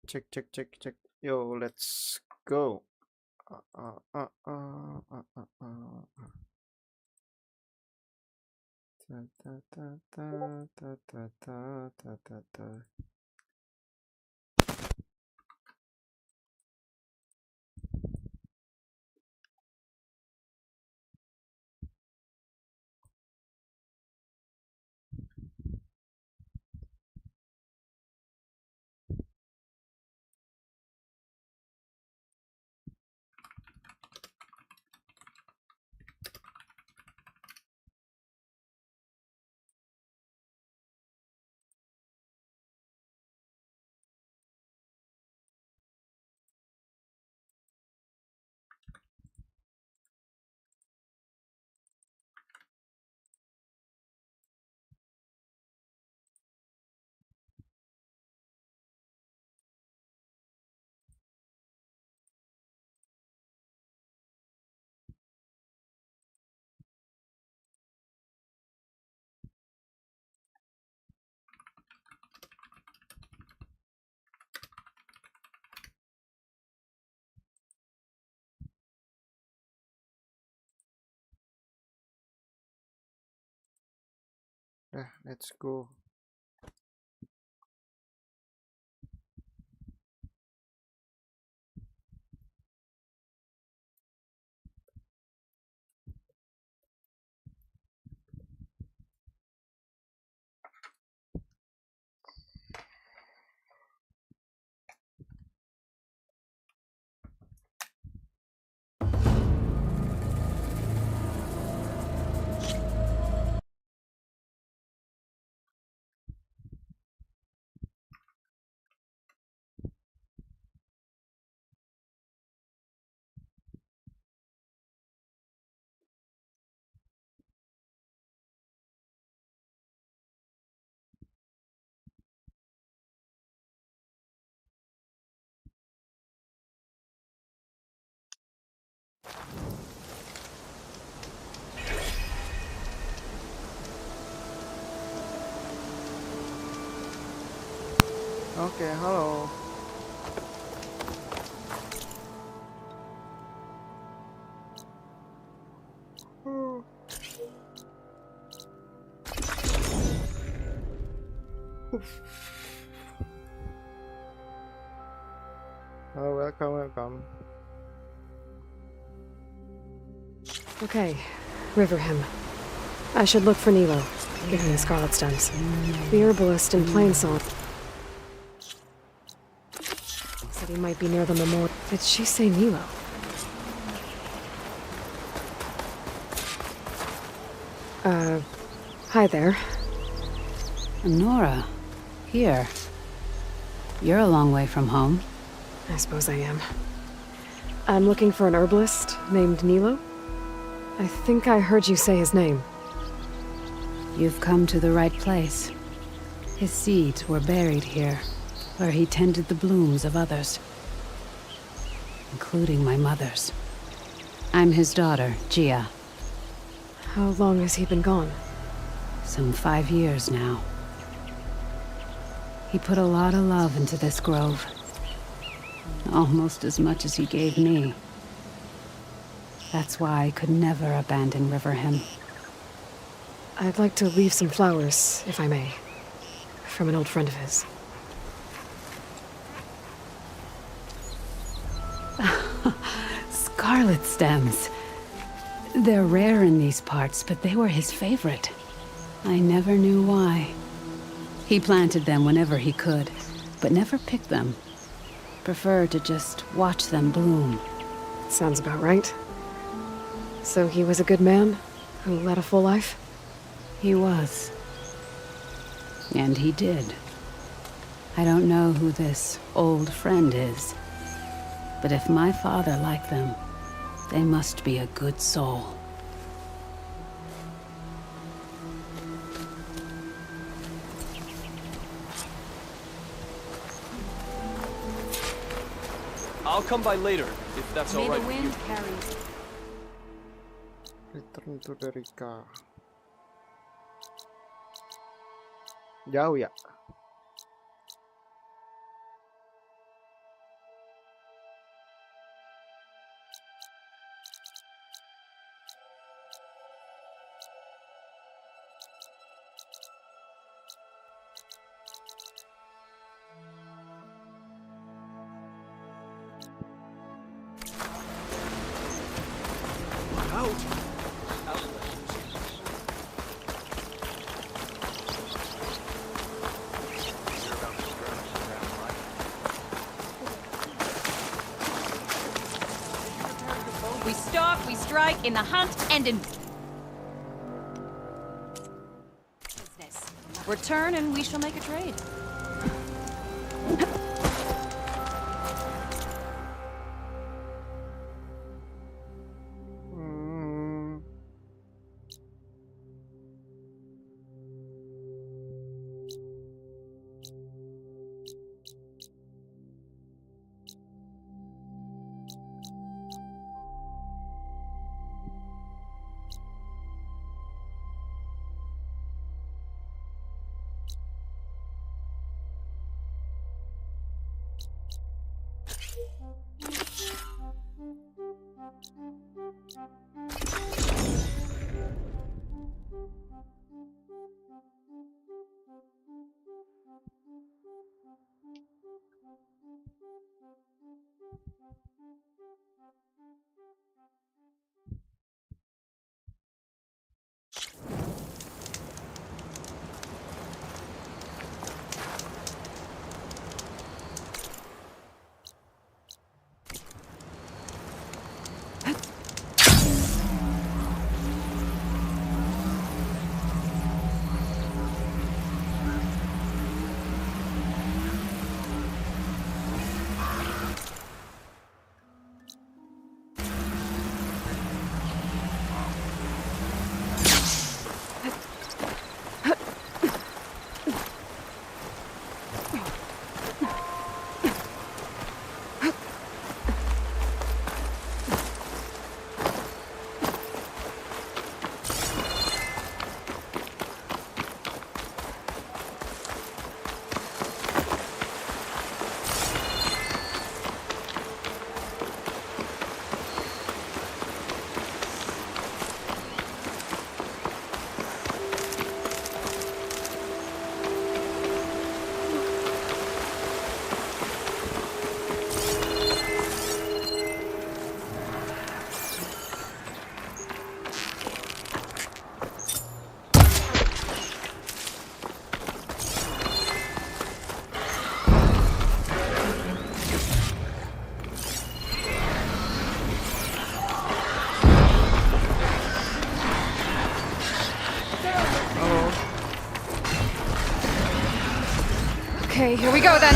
Check, check, check, check. Yo, let's go. Uh, uh, uh, uh, uh, uh, uh. Ta, ta, ta, ta, ta, ta, ta, ta, ta, ta. Let's go. Okay, hello. Oh, welcome, welcome. Okay, Riverham. I should look for Nilo, given the scarlet stems. The herbalist in Plainsong said he might be near the memorial. Did she say Nilo? Hi there. Nora, here. You're a long way from home. I suppose I am. I'm looking for an herbalist named Nilo. I think I heard you say his name. You've come to the right place. His seeds were buried here, where he tended the blooms of others, including my mother's. I'm his daughter, Gia. How long has he been gone? Some 5 years now. He put a lot of love into this grove. Almost as much as he gave me. That's why I could never abandon Riverham. I'd like to leave some flowers, if I may. From an old friend of his. Scarlet stems. They're rare in these parts, but they were his favorite. I never knew why. He planted them whenever he could, but never picked them. Preferred to just watch them bloom. Sounds about right. So he was a good man, who led a full life? He was. And he did. I don't know who this old friend is, but if my father liked them, they must be a good soul. I'll come by later, if that's all right with you. Return to the Rika. Jauh ya? We stalk, we strike, in the hunt, and in business. Return and we shall make a trade. Mm. Okay, here we go then.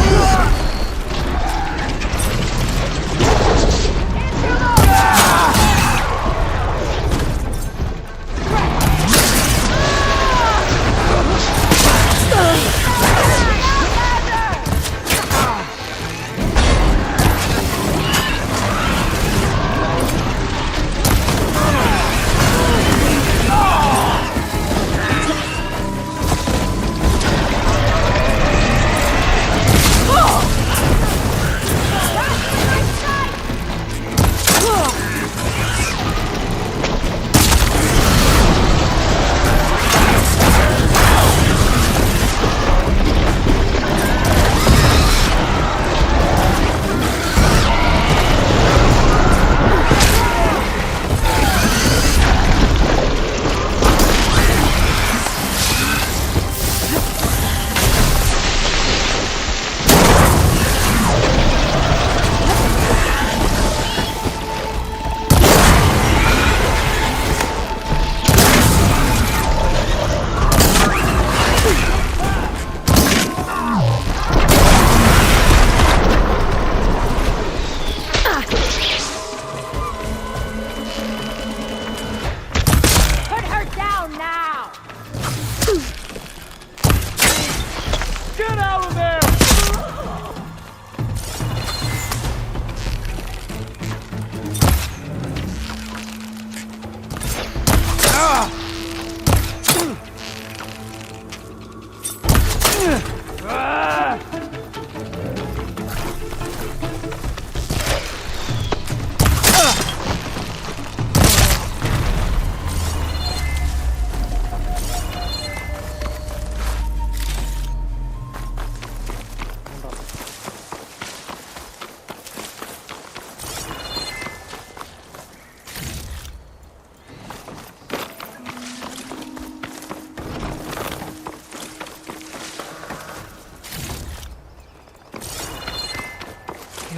Oh!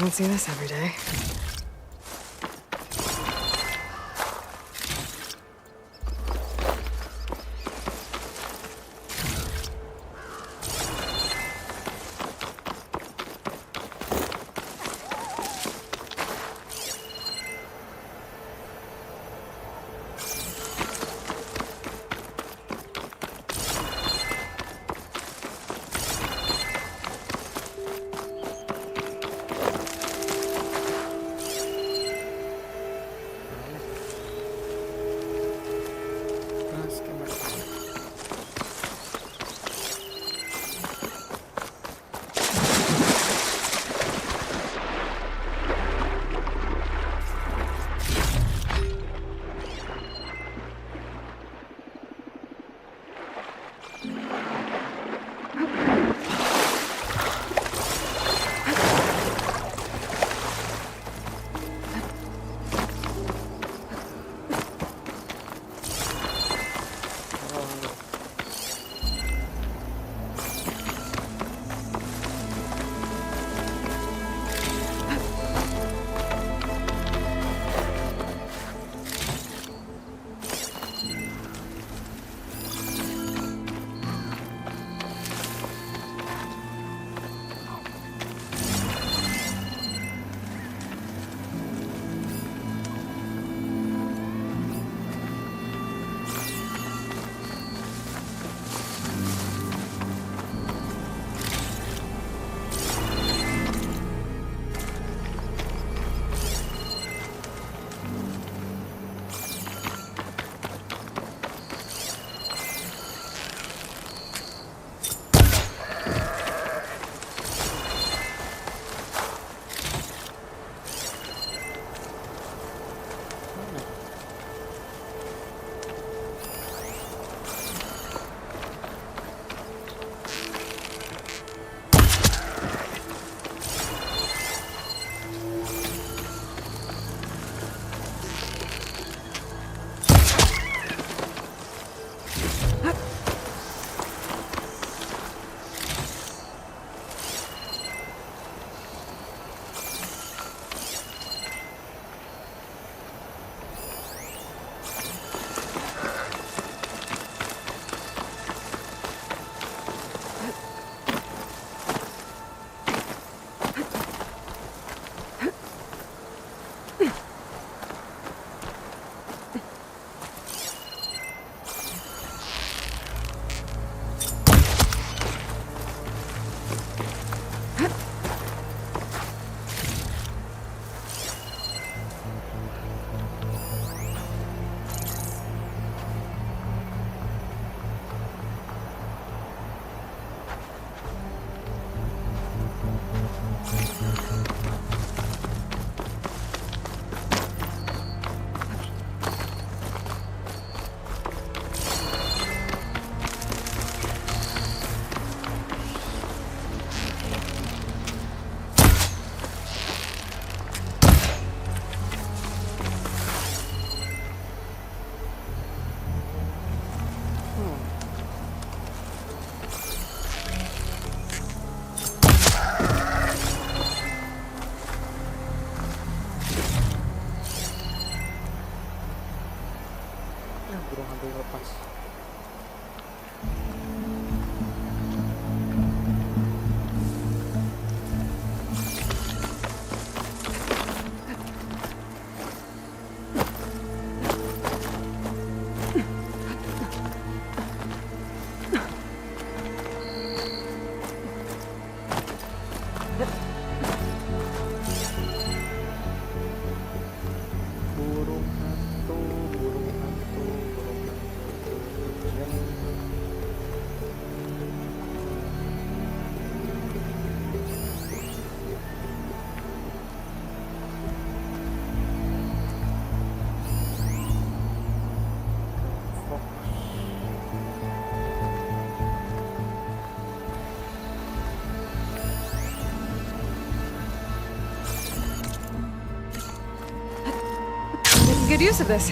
don't see this every day. Burung hantu yang lepas. Burung hantu, burung hantu, burung hantu. Making good use of this.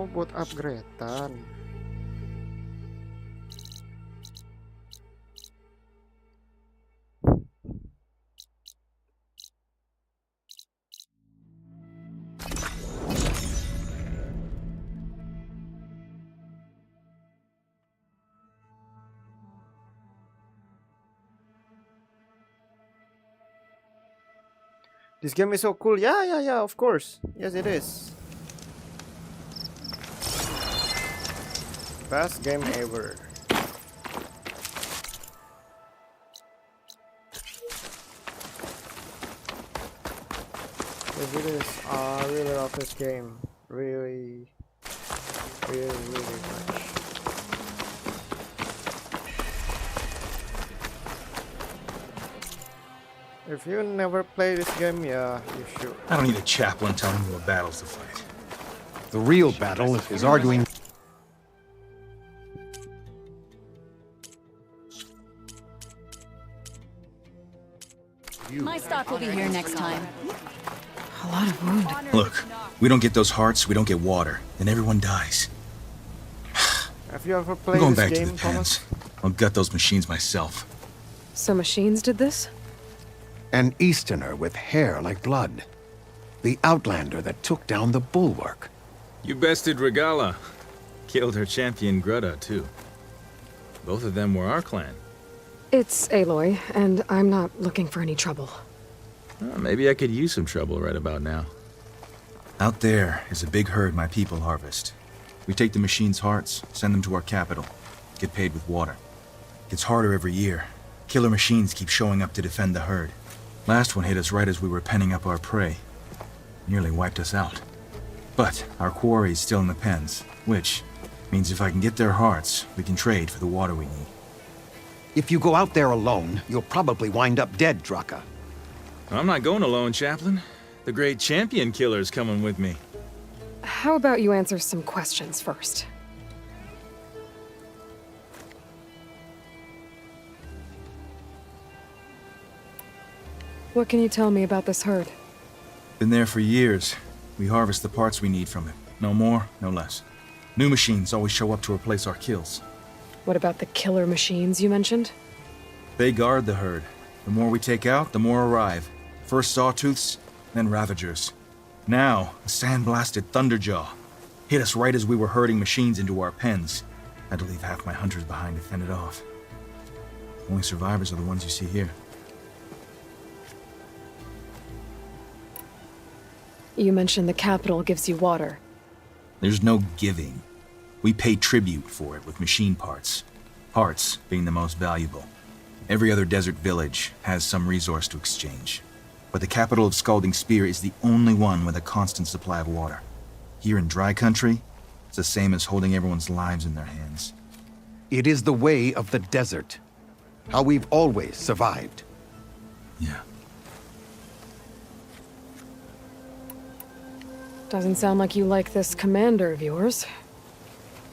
Oh, buat upgradean. This game is so cool. Yeah, of course. Yes, it is. Best game ever. Yes, it is. I really love this game. Really much. If you never play this game, yeah, you should. I don't need a chaplain telling me what battles to fight. The real battle is arguing. My stock will be here next time. A lot of wound. Look, we don't get those hearts, we don't get water, then everyone dies. Have you ever I'm played going this back to game, the Thomas? pens. I'll gut those machines myself. So machines did this? An Easterner with hair like blood. The Outlander that took down the bulwark. You bested Regala. Killed her champion Greta, too. Both of them were our clan. It's Aloy, and I'm not looking for any trouble. Well, maybe I could use some trouble right about now. Out there is a big herd my people harvest. We take the machines' hearts, send them to our capital, get paid with water. Gets harder every year. Killer machines keep showing up to defend the herd. Last one hit us right as we were penning up our prey. Nearly wiped us out. But our quarry is still in the pens, which means if I can get their hearts, we can trade for the water we need. If you go out there alone, you'll probably wind up dead, Draka. I'm not going alone, Chaplain. The great champion killer's coming with me. How about you answer some questions first? What can you tell me about this herd? Been there for years. We harvest the parts we need from it. No more, no less. New machines always show up to replace our kills. What about the killer machines you mentioned? They guard the herd. The more we take out, the more arrive. First sawtooths, then ravagers. Now, a sandblasted thunderjaw. Hit us right as we were herding machines into our pens. Had to leave half my hunters behind to fend it off. Only survivors are the ones you see here. You mentioned the capital gives you water. There's no giving. We pay tribute for it with machine parts. Parts being the most valuable. Every other desert village has some resource to exchange. But the capital of Scalding Spear is the only one with a constant supply of water. Here in dry country, it's the same as holding everyone's lives in their hands. It is the way of the desert. How we've always survived. Yeah. Doesn't sound like you like this commander of yours.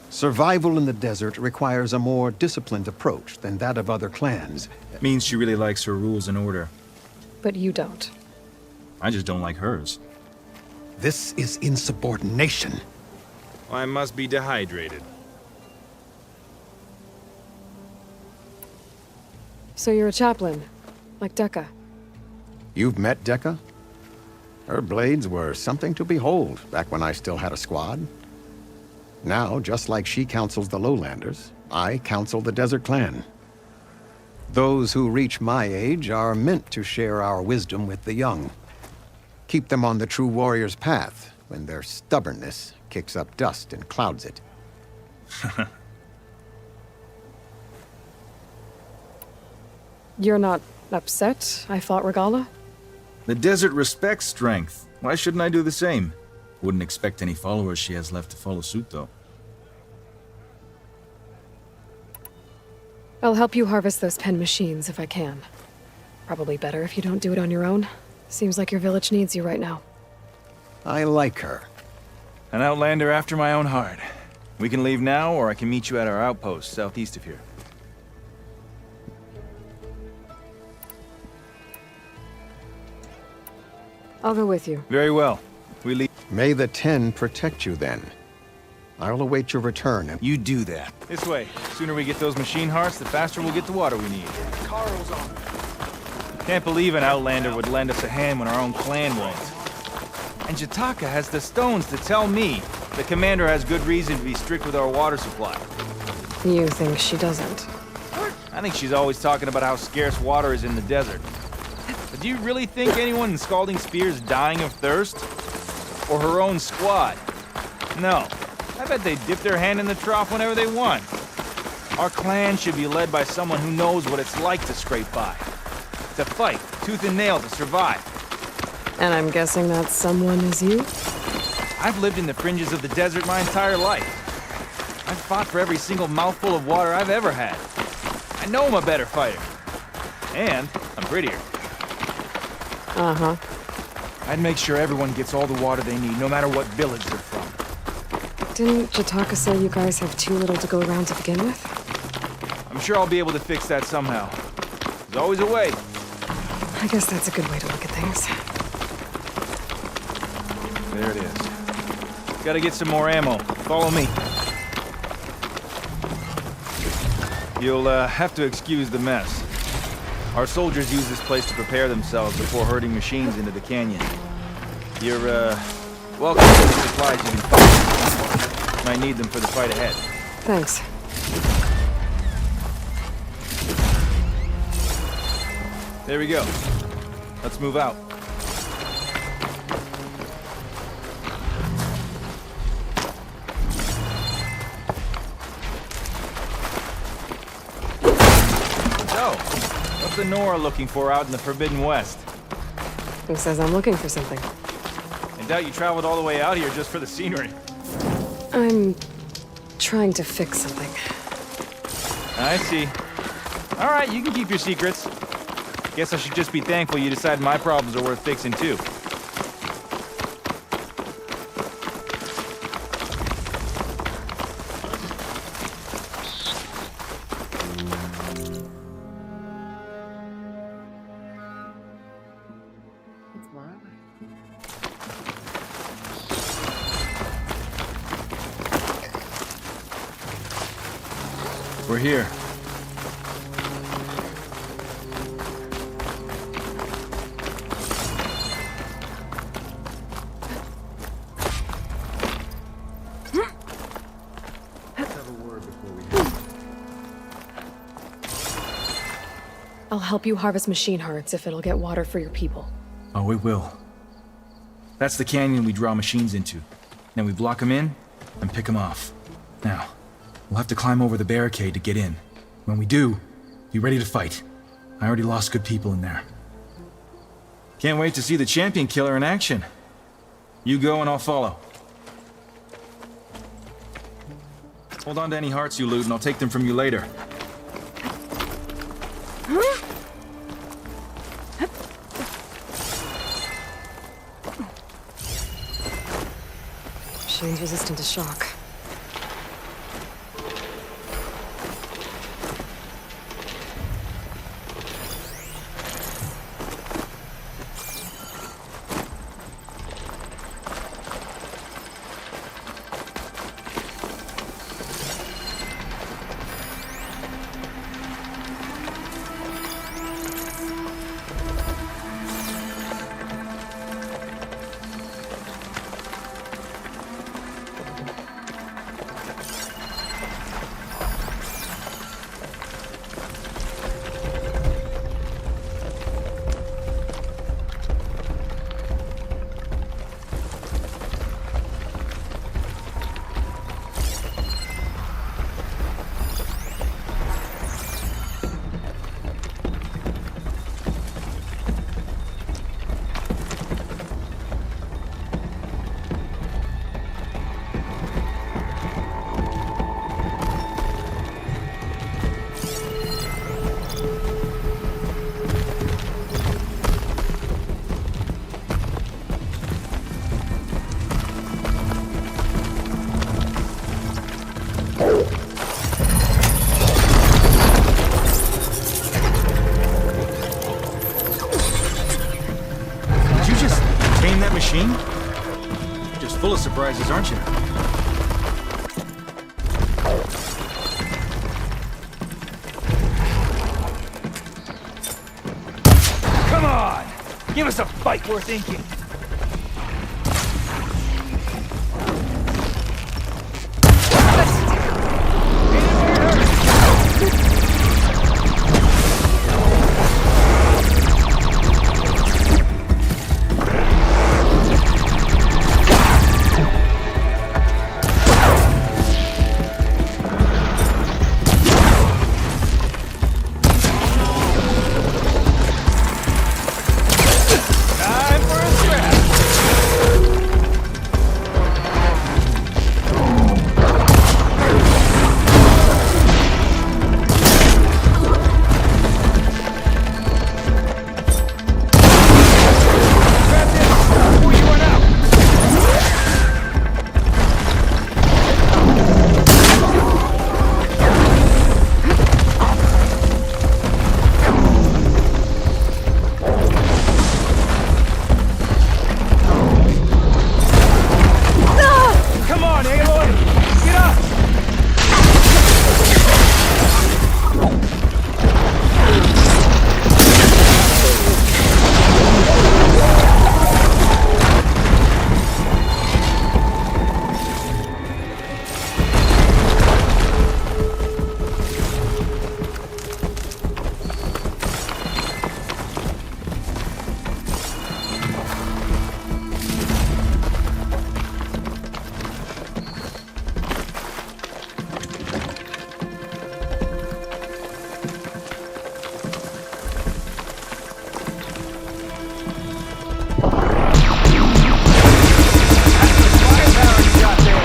Survival in the desert requires a more disciplined approach than that of other clans. Means she really likes her rules and order. But you don't. I just don't like hers. This is insubordination. I must be dehydrated. So you're a chaplain, like Dekka. You've met Dekka? Her blades were something to behold back when I still had a squad. Now, just like she counsels the Lowlanders, I counsel the Desert Clan. Those who reach my age are meant to share our wisdom with the young. Keep them on the true warrior's path when their stubbornness kicks up dust and clouds it. You're not upset I fought Regala? The desert respects strength. Why shouldn't I do the same? Wouldn't expect any followers she has left to follow suit, though. I'll help you harvest those pen machines if I can. Probably better if you don't do it on your own. Seems like your village needs you right now. I like her. An outlander after my own heart. We can leave now, or I can meet you at our outpost southeast of here. I'll go with you. Very well. We leave. May the Ten protect you then. I'll await your return and... You do that. This way. The sooner we get those machine hearts, the faster we'll get the water we need. Carl's on. Can't believe an outlander would lend us a hand when our own clan won't. And Jataka has the stones to tell me the commander has good reason to be strict with our water supply. You think she doesn't? I think she's always talking about how scarce water is in the desert. But do you really think anyone in Scalding Spear is dying of thirst? Or her own squad? No. I bet they dip their hand in the trough whenever they want. Our clan should be led by someone who knows what it's like to scrape by. To fight, tooth and nail to survive. And I'm guessing that someone is you? I've lived in the fringes of the desert my entire life. I've fought for every single mouthful of water I've ever had. I know I'm a better fighter. And I'm prettier. Uh-huh. I'd make sure everyone gets all the water they need, no matter what village they're from. Didn't Jataka say you guys have too little to go around to begin with? I'm sure I'll be able to fix that somehow. There's always a way. I guess that's a good way to look at things. There it is. Gotta get some more ammo. Follow me. You'll have to excuse the mess. Our soldiers use this place to prepare themselves before herding machines into the canyon. You're, welcome to the supplies you can find. Might need them for the fight ahead. Thanks. There we go. Let's move out. So, what's the Nora looking for out in the Forbidden West? Who says I'm looking for something? I doubt you traveled all the way out here just for the scenery. I'm trying to fix something. I see. All right, you can keep your secrets. Guess I should just be thankful you decided my problems are worth fixing too. We're here. I'll help you harvest machine hearts if it'll get water for your people. Oh, it will. That's the canyon we draw machines into. Then we block them in and pick them off. Now, we'll have to climb over the barricade to get in. When we do, be ready to fight. I already lost good people in there. Can't wait to see the champion killer in action. You go and I'll follow. Hold on to any hearts you loot and I'll take them from you later. Machine's resistant to shock. Machine? You're just full of surprises, aren't you? Give us a fight worth inking. Time for a scrap. Grab this before you run out. Come on, Aloy! Get up! Firepower you got there!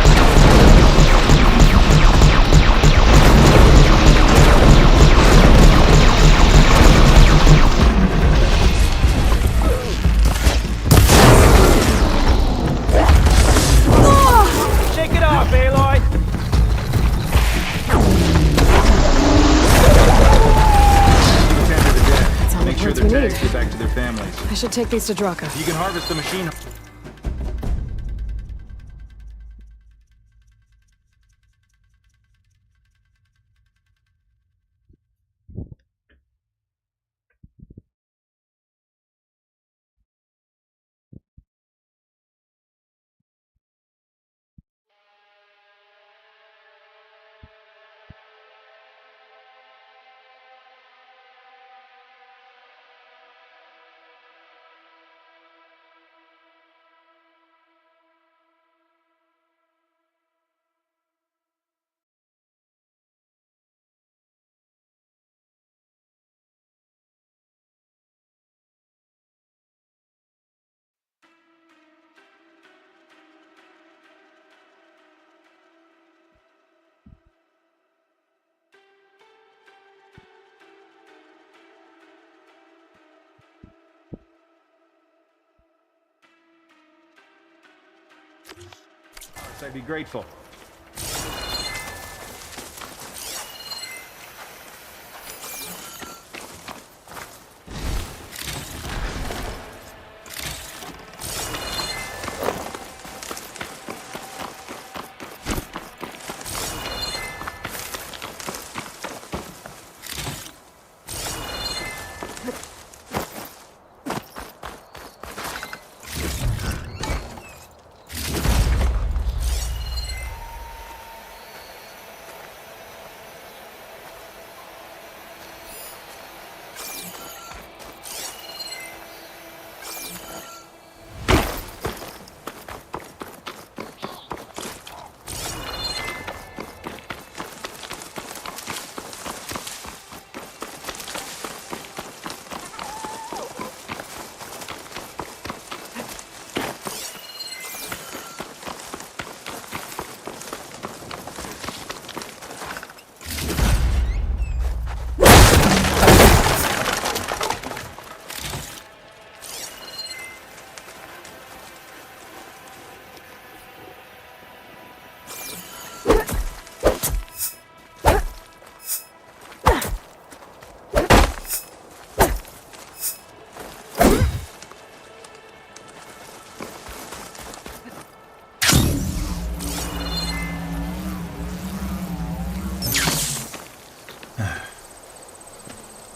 Shake it off, Aloy! Tend to the dead. all Make the sure parts their we tags need. get back to their families. I should take these to Draka. You can harvest the machine. I'd be grateful.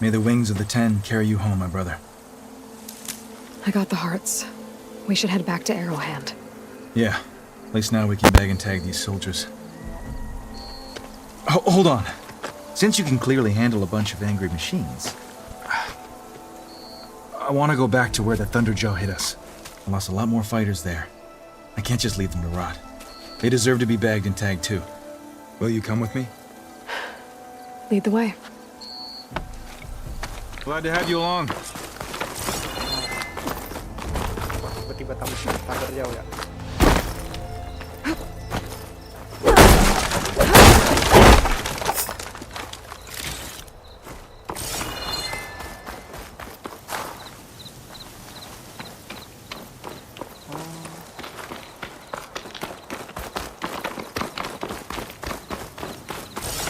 May the wings of the Ten carry you home, my brother. I got the hearts. We should head back to Arrowhand. Yeah. At least now we can bag and tag these soldiers. Hold on. Since you can clearly handle a bunch of angry machines, I want to go back to where the Thunderjaw hit us. I lost a lot more fighters there. I can't just leave them to rot. They deserve to be bagged and tagged too. Will you come with me? Lead the way. Glad to have you along. Tiba-tiba tampar jauh ya.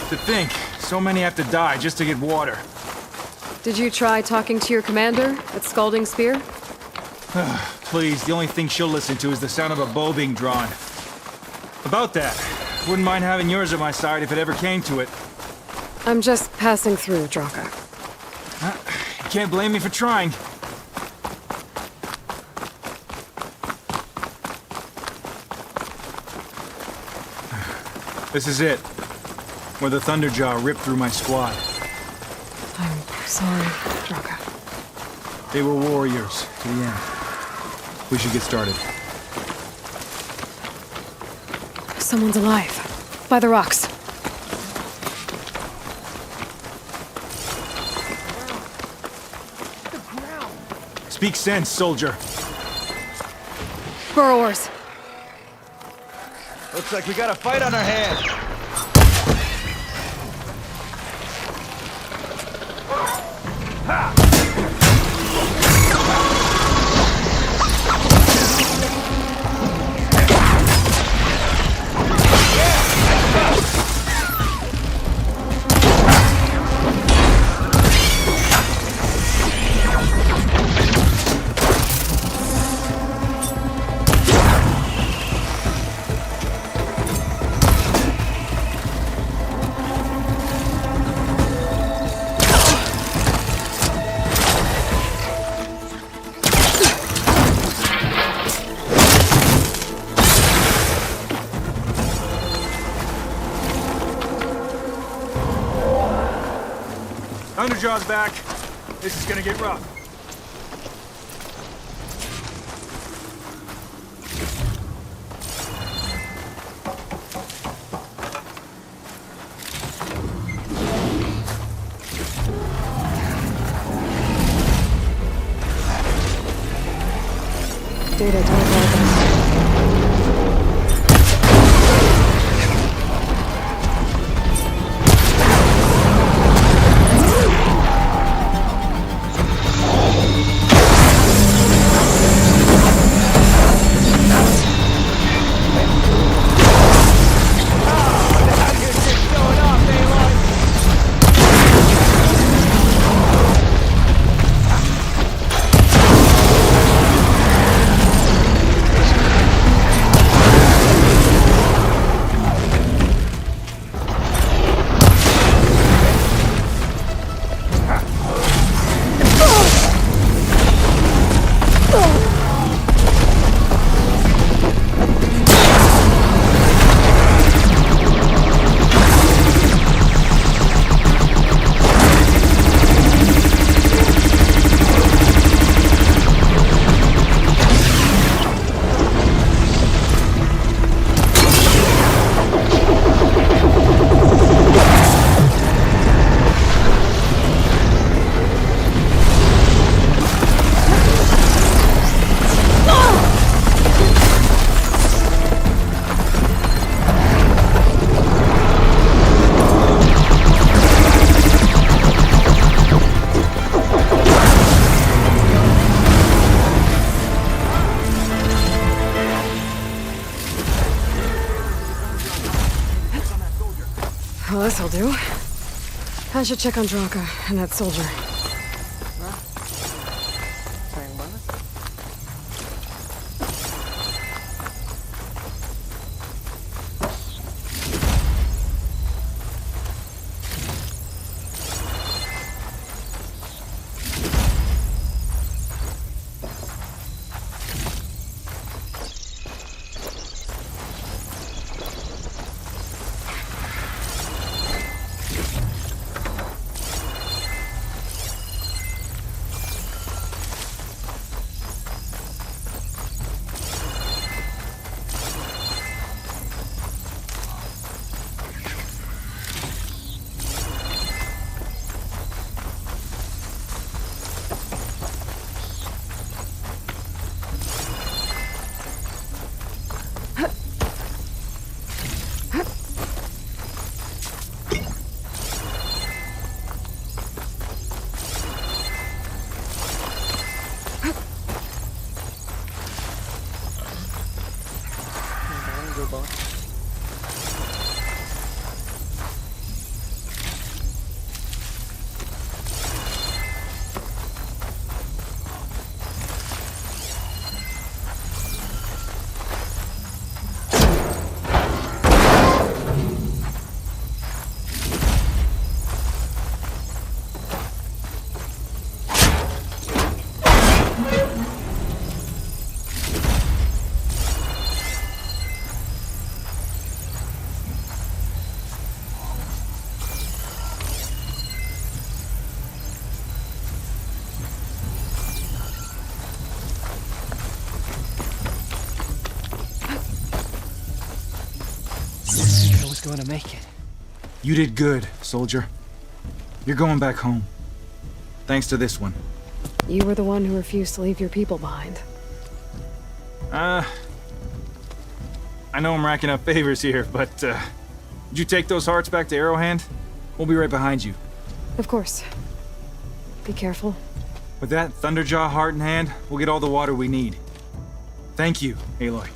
To think, so many have to die just to get water. Did you try talking to your commander at Scalding Spear? Please, the only thing she'll listen to is the sound of a bow being drawn. About that, wouldn't mind having yours at my side if it ever came to it. I'm just passing through, Draka. You can't blame me for trying. This is it. Where the Thunderjaw ripped through my squad. I'm sorry, Draka. They were warriors to the end. We should get started. Someone's alive. By the rocks. Speak sense, soldier. Burrowers. Looks like we got a fight on our hands. Thunderjaw's back. This is gonna get rough. Data telegraph. Well, this'll do. I should check on Draka and that soldier. Sayang banget. Mantul banget. I was going to make it. You did good, soldier. You're going back home. Thanks to this one. You were the one who refused to leave your people behind. I know I'm racking up favors here, but, did you take those hearts back to Arrowhand? We'll be right behind you. Of course. Be careful. With that Thunderjaw heart in hand, we'll get all the water we need. Thank you, Aloy.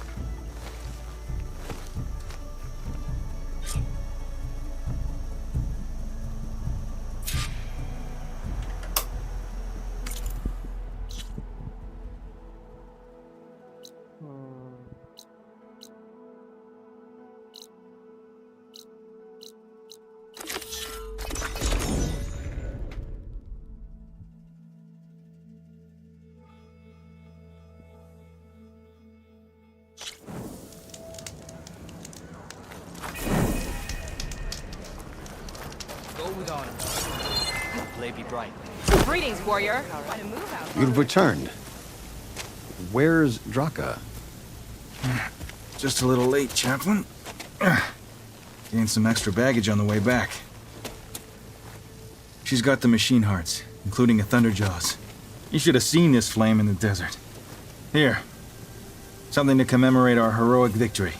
Go with honor. Blade be bright. Greetings, warrior. You've returned. Where's Draka? Just a little late, Chaplain. Gained some extra baggage on the way back. She's got the machine hearts, including a Thunderjaws. You should have seen this flame in the desert. Here. Something to commemorate our heroic victory.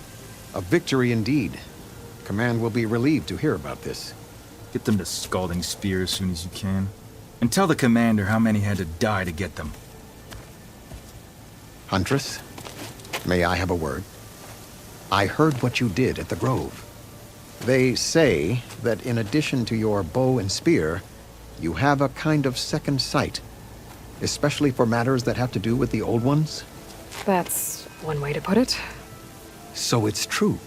A victory indeed. Command will be relieved to hear about this. Get them to Scalding Spear as soon as you can. And tell the commander how many had to die to get them. Huntress, may I have a word? I heard what you did at the Grove. They say that in addition to your bow and spear, you have a kind of second sight, especially for matters that have to do with the old ones. That's one way to put it. So it's true.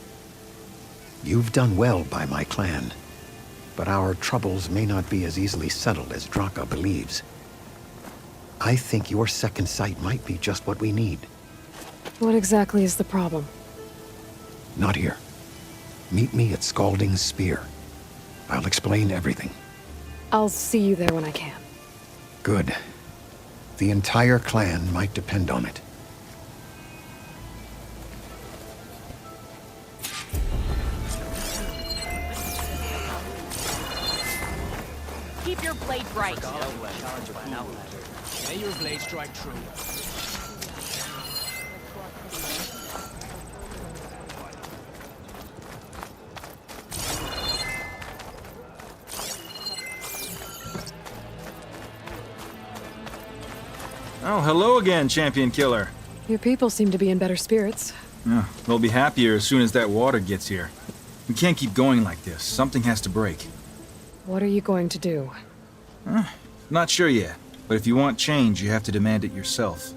You've done well by my clan, but our troubles may not be as easily settled as Draka believes. I think your second sight might be just what we need. What exactly is the problem? Not here. Meet me at Scalding Spear. I'll explain everything. I'll see you there when I can. Good. The entire clan might depend on it. Keep your blade bright. May your blade strike true. Oh, hello again, Champion Killer. Your people seem to be in better spirits. Yeah, they'll be happier as soon as that water gets here. We can't keep going like this. Something has to break. What are you going to do? Not sure yet, but if you want change, you have to demand it yourself.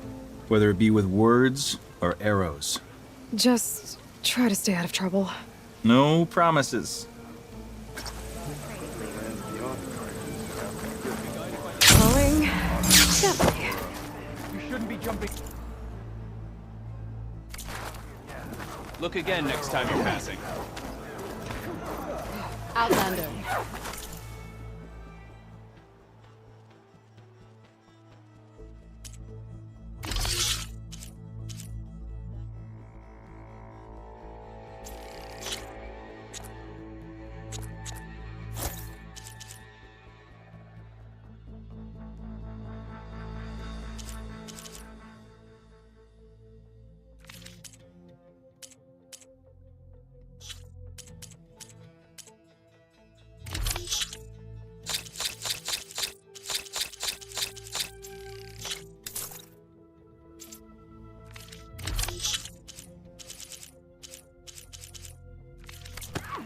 Whether it be with words or arrows. Just try to stay out of trouble. No promises. Going gently. You shouldn't be jumping. Look again next time you're passing. Outlander.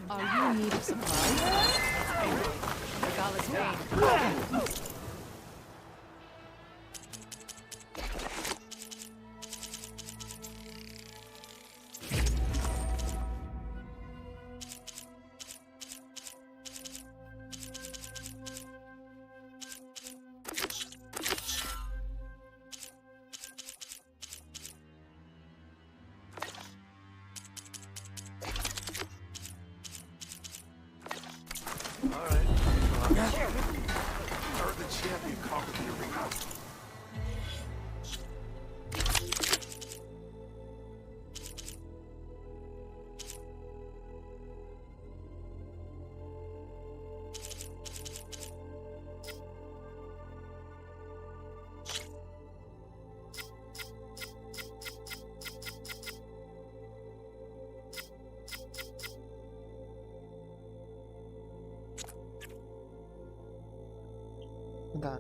Are you in need of supplies? Like all is paid. Bentar.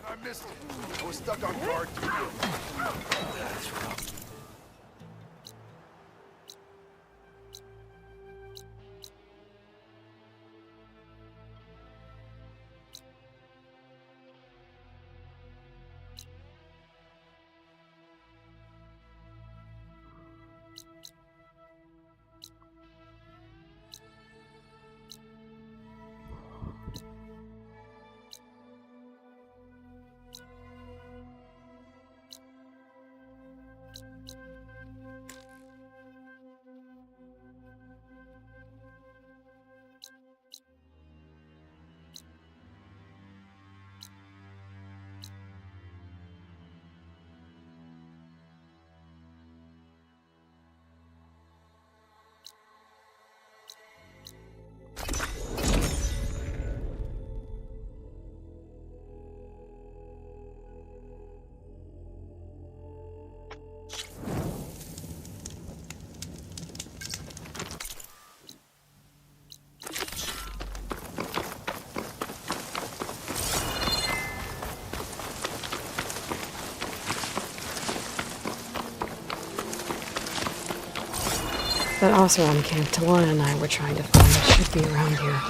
I missed it. I was stuck on guard. That Oseram camp Talana and I were trying to find should be around here.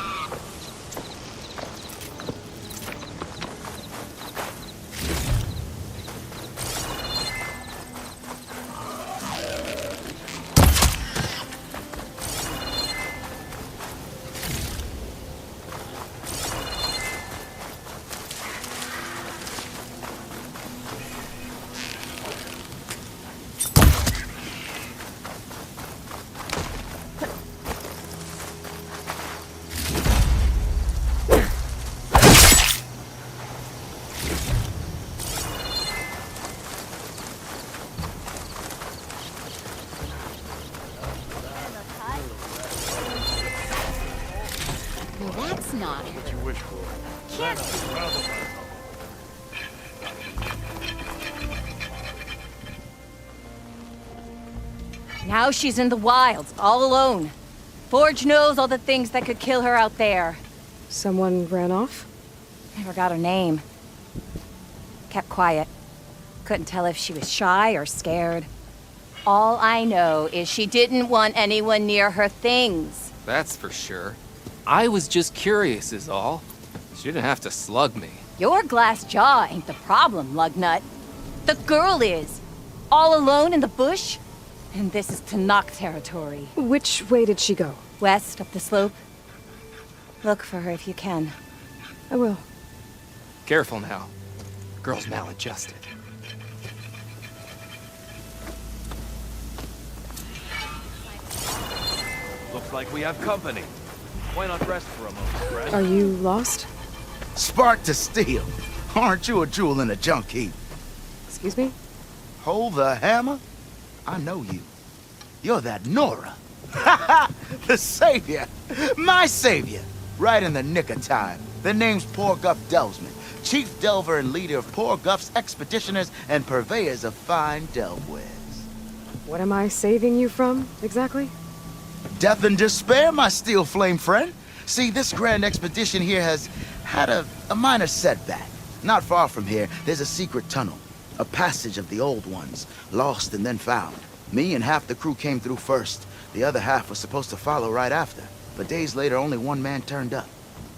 That's not. What you wish for. Can't Now she's in the wilds, all alone. Forge knows all the things that could kill her out there. Someone ran off? Never got her name. Kept quiet. Couldn't tell if she was shy or scared. All I know is she didn't want anyone near her things. That's for sure. I was just curious is all. She didn't have to slug me. Your glass jaw ain't the problem, lugnut. The girl is. All alone in the bush. And this is Tanakh territory. Which way did she go? West, up the slope. Look for her if you can. I will. Careful now. Girl's maladjusted. Looks like we have company. Why not rest for a moment, friend? Are you lost? Spark to steel. Aren't you a jewel in a junk heap? Excuse me? Hold the hammer? I know you. You're that Nora. The savior. My savior. Right in the nick of time. The name's Poor Guff Delvesman, chief delver and leader of Poor Guff's expeditioners and purveyors of fine delve wares. What am I saving you from, exactly? Death and despair, my steel flame friend. See, this grand expedition here has had a minor setback. Not far from here, there's a secret tunnel. A passage of the old ones, lost and then found. Me and half the crew came through first. The other half was supposed to follow right after. But days later, only one man turned up,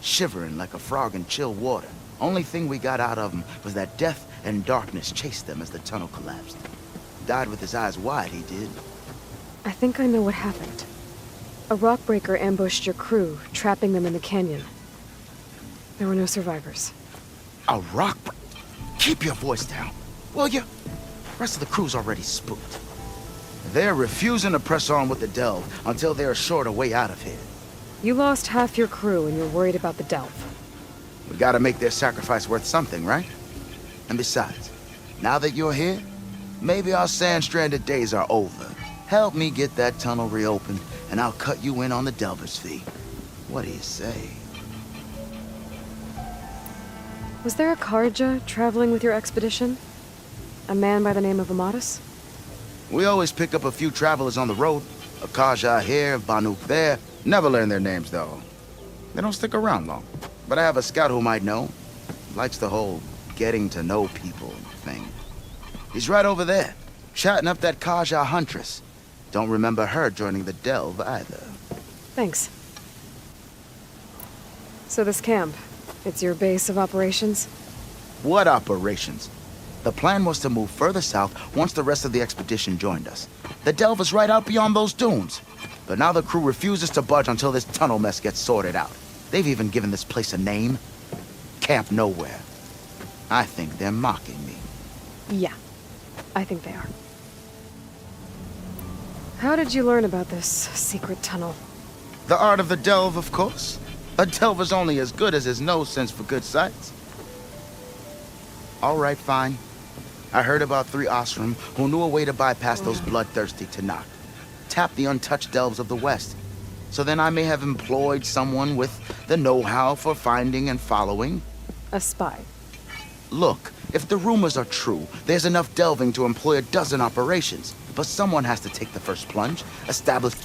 shivering like a frog in chill water. Only thing we got out of him was that death and darkness chased them as the tunnel collapsed. Died with his eyes wide, he did. I think I know what happened. A rockbreaker ambushed your crew, trapping them in the canyon. There were no survivors. A rock? Keep your voice down, will you? The rest of the crew's already spooked. They're refusing to press on with the delve until they're assured a way out of here. You lost half your crew and you're worried about the delve. We gotta make their sacrifice worth something, right? And besides, now that you're here, maybe our sand-stranded days are over. Help me get that tunnel reopened, and I'll cut you in on the delver's fee. What do you say? Was there a Karja traveling with your expedition? A man by the name of Amatus? We always pick up a few travelers on the road. A Kaja here, Banuk there. Never learn their names, though. They don't stick around long. But I have a scout who might know. Likes the whole getting to know people thing. He's right over there, chatting up that Kaja huntress. Don't remember her joining the delve either. Thanks. So this camp, it's your base of operations? What operations? The plan was to move further south once the rest of the expedition joined us. The delve is right out beyond those dunes. But now the crew refuses to budge until this tunnel mess gets sorted out. They've even given this place a name. Camp Nowhere. I think they're mocking me. Yeah, I think they are. How did you learn about this secret tunnel? The art of the delve, of course. A delver's only as good as his nose sense for good sights. All right, fine. I heard about 3 Osram who knew a way to bypass those bloodthirsty Tanakh. Tap the untouched delves of the West. So then I may have employed someone with the know-how for finding and following. A spy. Look, if the rumors are true, there's enough delving to employ a dozen operations. But someone has to take the first plunge, establish...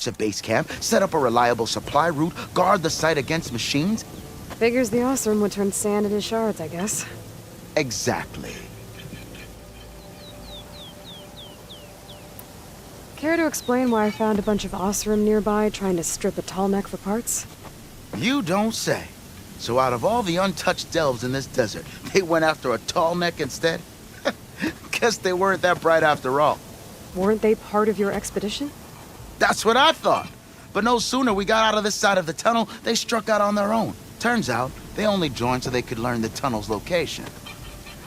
a base camp, set up a reliable supply route, guard the site against machines? Figures the Osram would turn sand into shards, I guess. Exactly. Care to explain why I found a bunch of Osram nearby trying to strip a tall neck for parts? You don't say. So out of all the untouched delves in this desert, they went after a tall neck instead? Guess they weren't that bright after all. Weren't they part of your expedition? That's what I thought. But no sooner we got out of this side of the tunnel, they struck out on their own. Turns out, they only joined so they could learn the tunnel's location.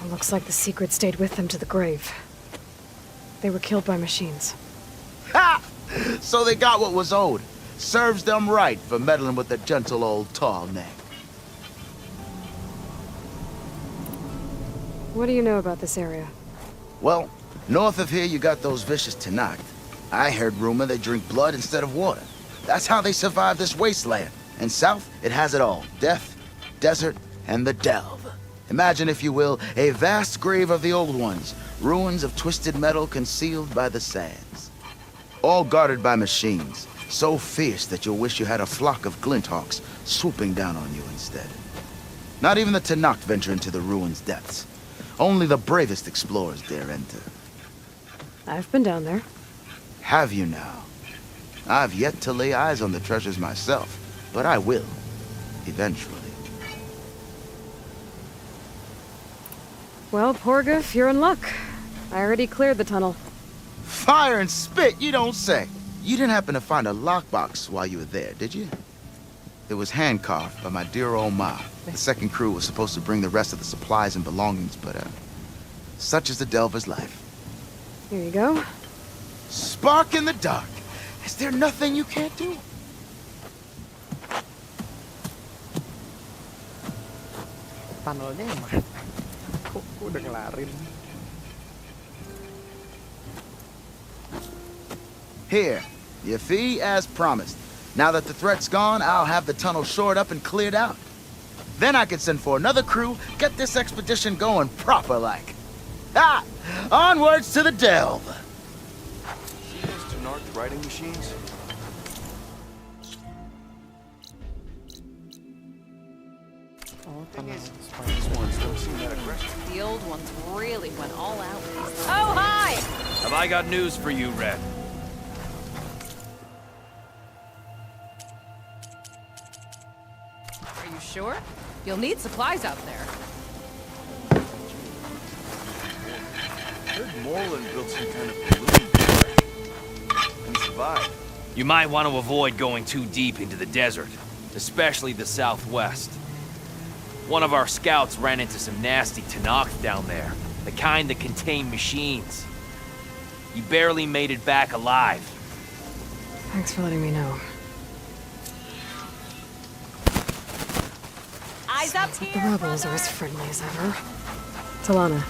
Looks like the secret stayed with them to the grave. They were killed by machines. Ha! So they got what was owed. Serves them right for meddling with the gentle old tall neck. What do you know about this area? Well, north of here you got those vicious Tanakh. I heard rumor they drink blood instead of water. That's how they survive this wasteland. And south, it has it all. Death, desert, and the delve. Imagine, if you will, a vast grave of the old ones. Ruins of twisted metal concealed by the sands. All guarded by machines. So fierce that you'll wish you had a flock of glinthawks swooping down on you instead. Not even the Tanakh venture into the ruins' depths. Only the bravest explorers dare enter. I've been down there. Have you now? I've yet to lay eyes on the treasures myself, but I will. Eventually. Well, Porgif, you're in luck. I already cleared the tunnel. Fire and spit, you don't say. You didn't happen to find a lockbox while you were there, did you? It was hand-carved by my dear old ma. The second crew was supposed to bring the rest of the supplies and belongings, but, such is the Delver's life. Here you go. Spark in the dark. Is there nothing you can't do? Tunnelnya yang mana? Kok udah ngelarin? Here, your fee as promised. Now that the threat's gone, I'll have the tunnel shored up and cleared out. Then I can send for another crew, get this expedition going proper-like. Ah! Onwards to the delve! See those Tanakh writing machines? Oh, tunnel. These ones don't seem that aggressive. The old ones really went all out. Oh, hi! Have I got news for you, Red? Are you sure? You'll need supplies out there. I heard Moreland built some kind of balloon and survived. You might want to avoid going too deep into the desert, especially the southwest. One of our scouts ran into some nasty Tanakh down there, the kind that contain machines. He barely made it back alive. Thanks for letting me know. Eyes up The here, rebels are brother. as friendly as ever. Talana,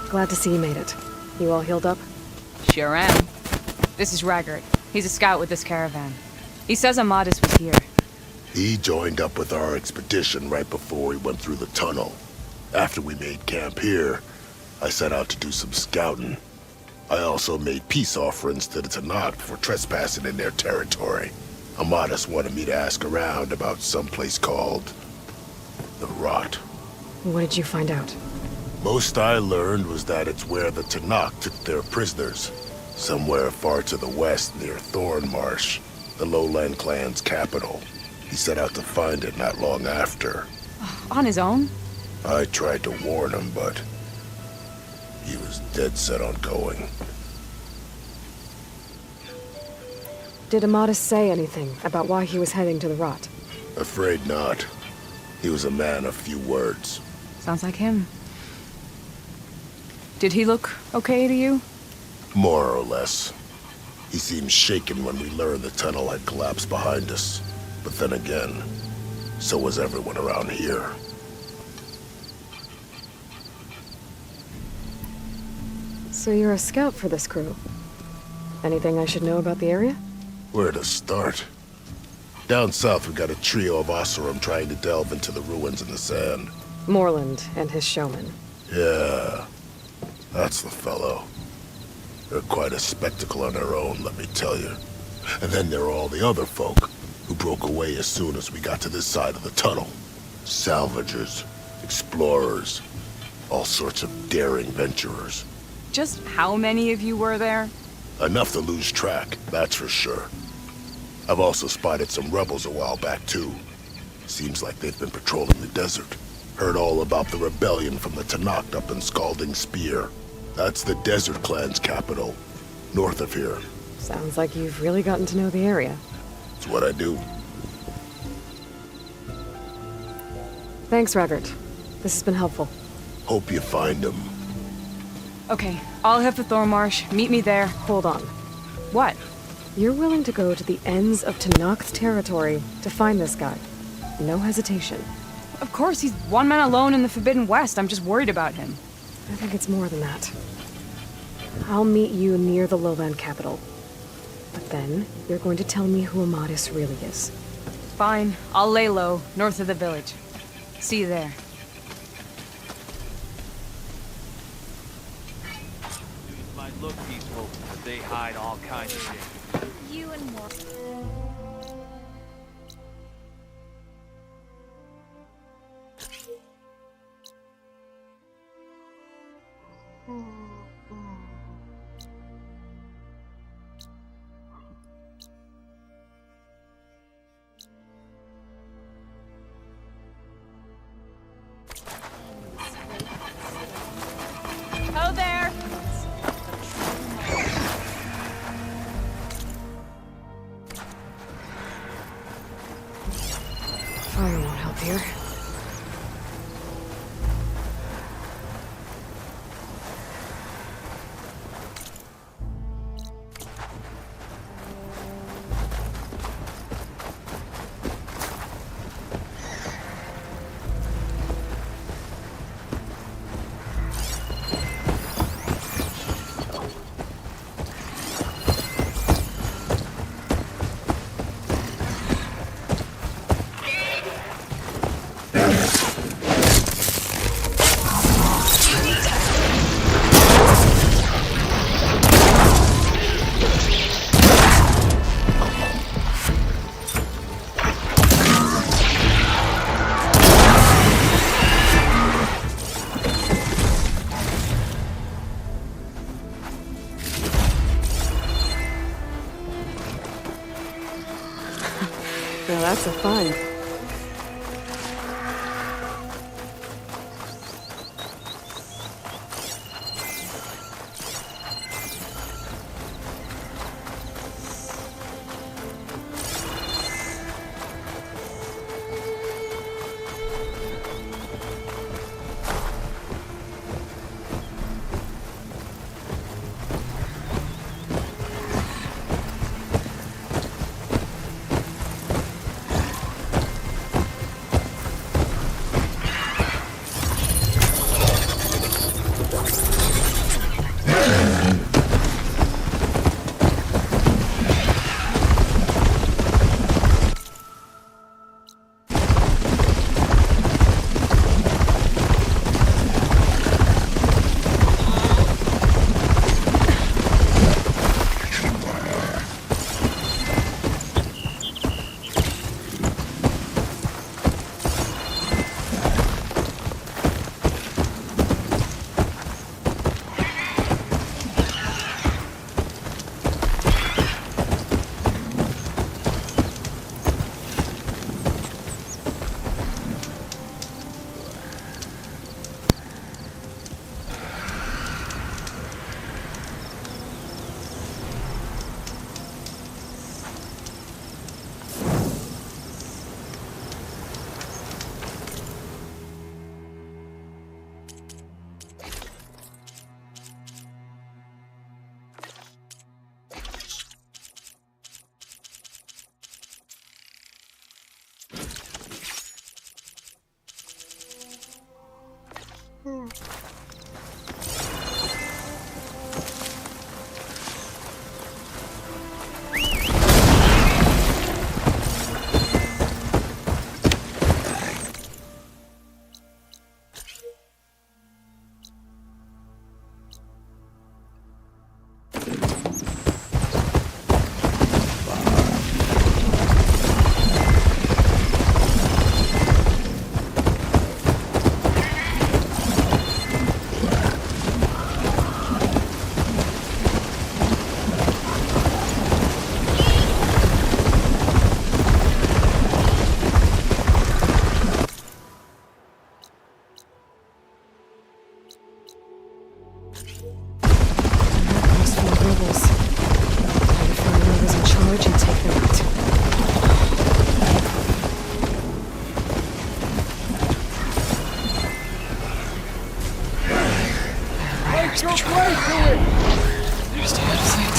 glad to see you made it. You all healed up? Sure am. This is Raggart. He's a scout with this caravan. He says Amadis was here. He joined up with our expedition right before we went through the tunnel. After we made camp here, I set out to do some scouting. I also made peace offerings to the Tanakh for trespassing in their territory. Amadis wanted me to ask around about some place called the Rot. What did you find out? Most I learned was that it's where the Tanakh took their prisoners. Somewhere far to the west near Thornmarsh, the Lowland clan's capital. He set out to find it not long after. On his own? I tried to warn him, but he was dead set on going. Did Amadis say anything about why he was heading to the Rot? Afraid not. He was a man of few words. Sounds like him. Did he look okay to you? More or less. He seemed shaken when we learned the tunnel had collapsed behind us. But then again, so was everyone around here. So you're a scout for this crew. Anything I should know about the area? Where to start? Down south, we got a trio of Oseram trying to delve into the ruins in the sand. Moreland and his showman. Yeah, that's the fellow. They're quite a spectacle on their own, let me tell you. And then there are all the other folk, who broke away as soon as we got to this side of the tunnel. Salvagers, explorers, all sorts of daring venturers. Just how many of you were there? Enough to lose track, that's for sure. I've also spotted some rebels a while back, too. Seems like they've been patrolling the desert. Heard all about the rebellion from the Tanakh up in Scalding Spear. That's the Desert Clan's capital, north of here. Sounds like you've really gotten to know the area. It's what I do. Thanks, Raggart. This has been helpful. Hope you find them. Okay, I'll head for Thornmarsh. Meet me there. Hold on. What? You're willing to go to the ends of Tenakth's territory to find this guy. No hesitation. Of course, he's one man alone in the Forbidden West. I'm just worried about him. I think it's more than that. I'll meet you near the lowland capital. But then, you're going to tell me who Amadis really is. Fine. I'll lay low, north of the village. See you there. Dudes might look peaceful, but they hide all kinds of shit. You and more. Oh, there! Fire won't help here. Now that's a find. There's patrol. Better stay out of sight.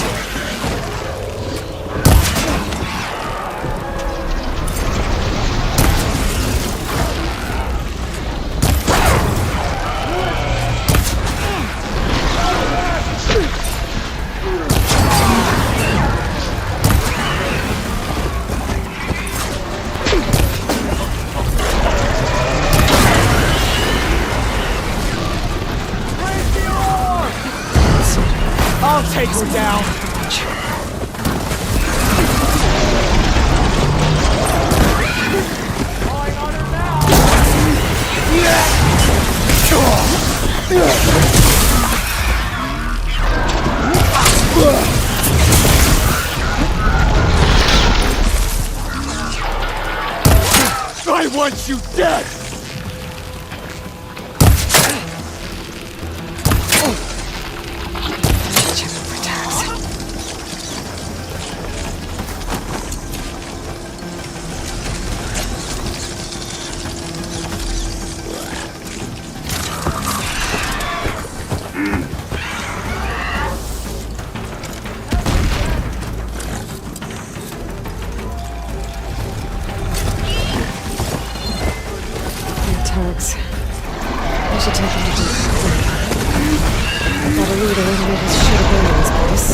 I'll take her down. Falling on her now. I want you dead! Turks. I should take him to do something. I gotta lead a little bit of this shit away in this place.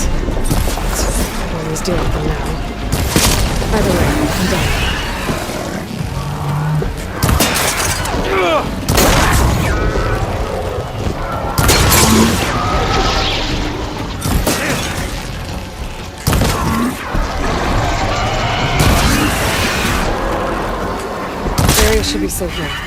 I can always deal with them now. Either way, I'm done. The area should be safe now.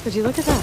Would you look at that?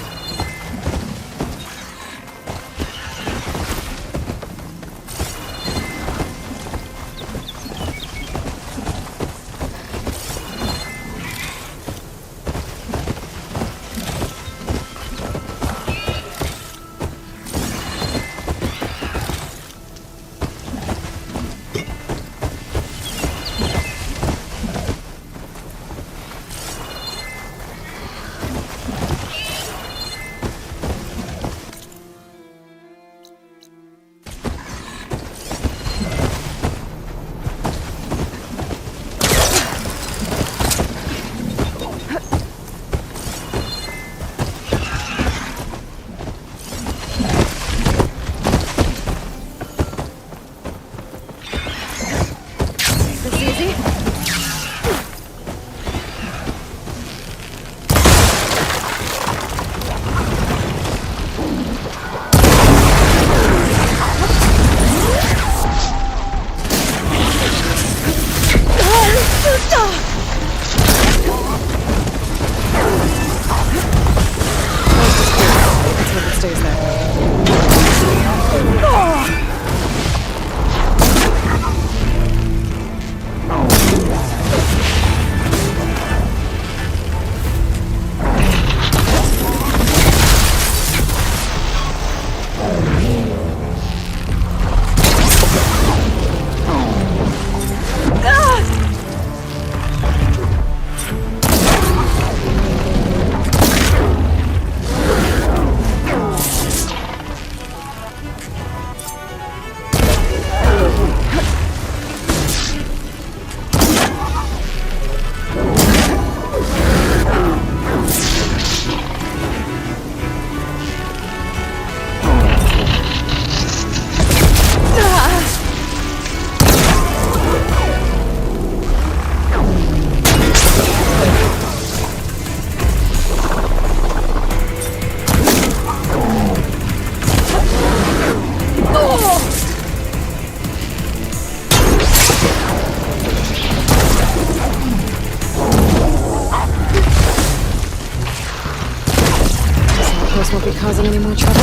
causing any more trouble?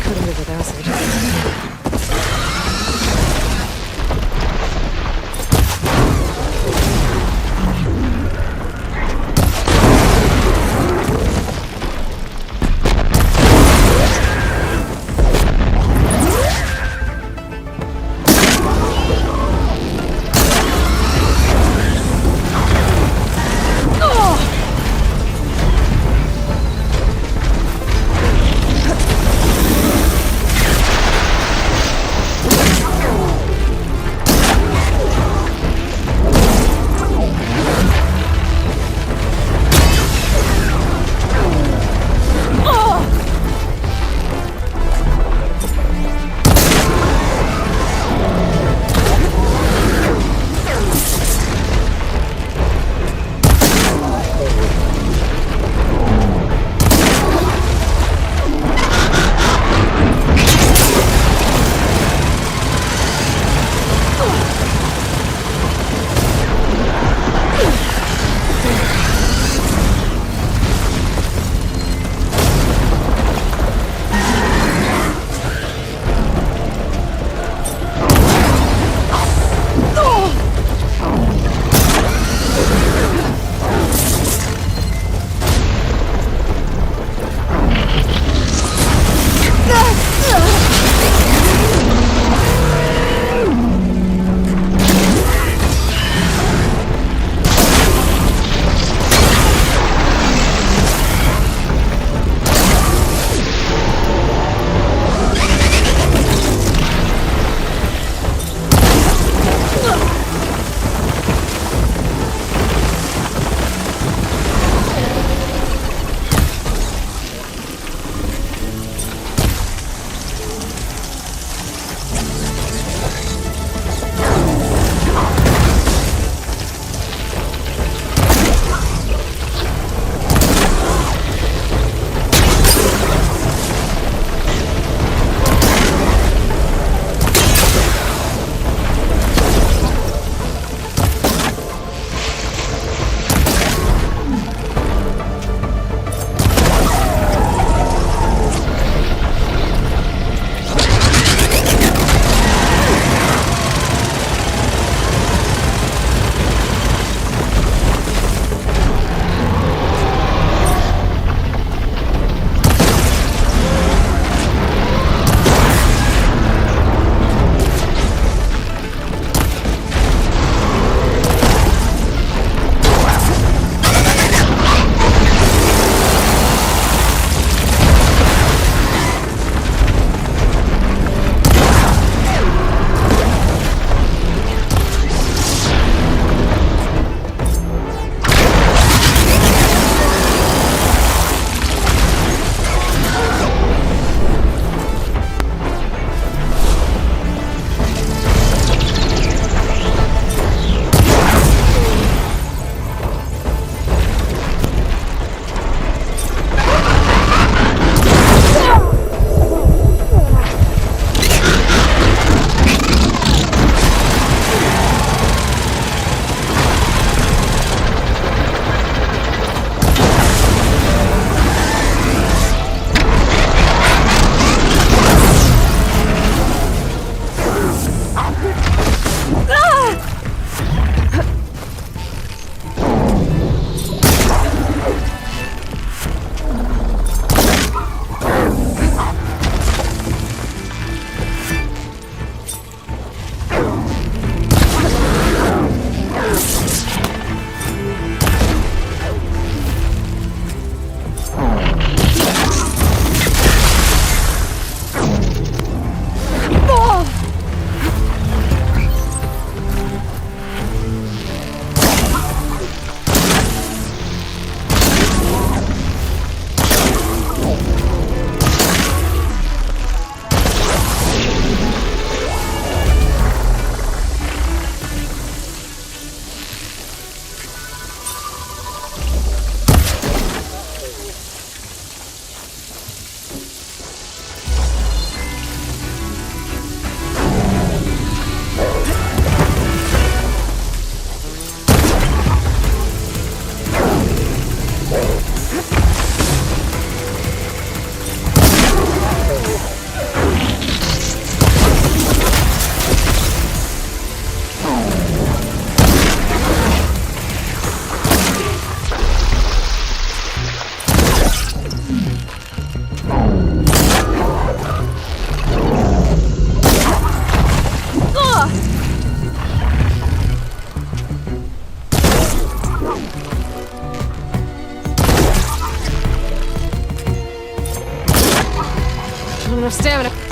Couldn't live without such. have enough stamina.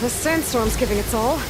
The sandstorm's giving its all.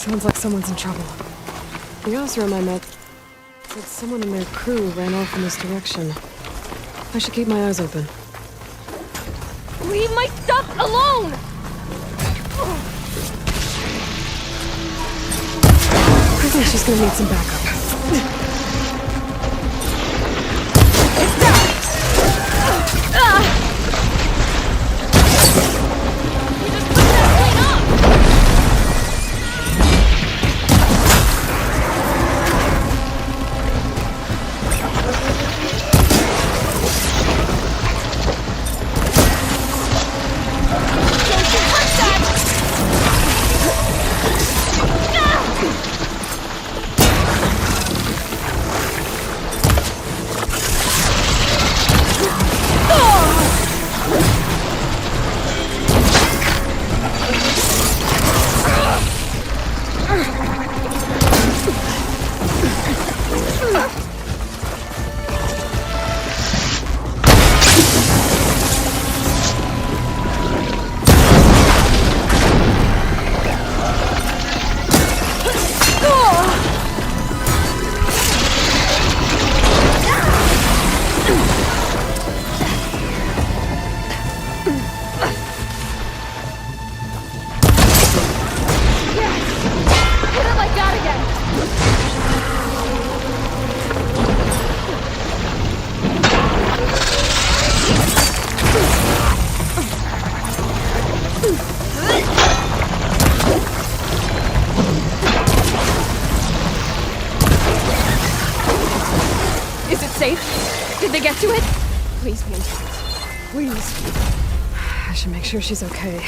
Sounds like someone's in trouble. The Osram I met said someone in their crew ran off in this direction. I should keep my eyes open. Leave my stuff alone! I think she's gonna need some backup. Did they get to it? Please be intact. Please. I should make sure she's okay.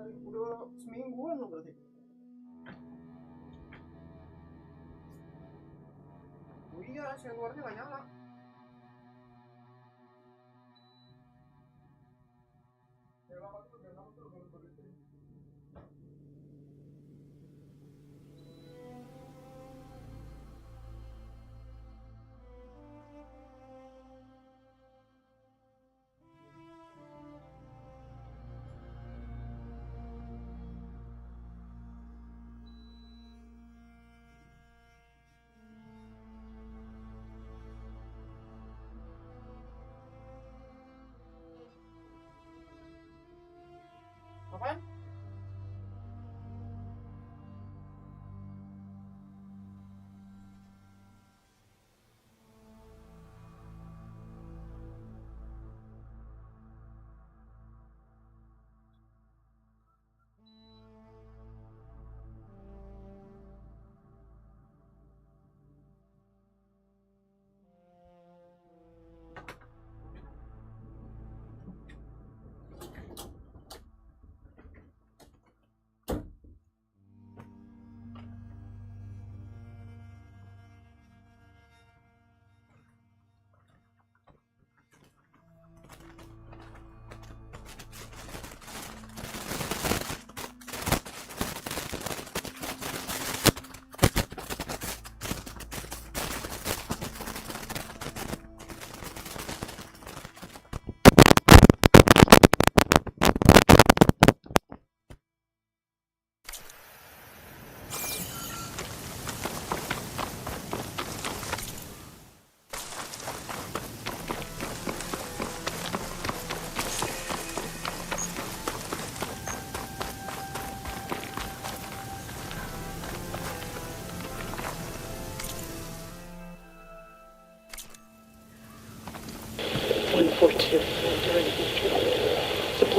Udah semingguan loh berarti. Oh iya, siang luarnya nggak nyala.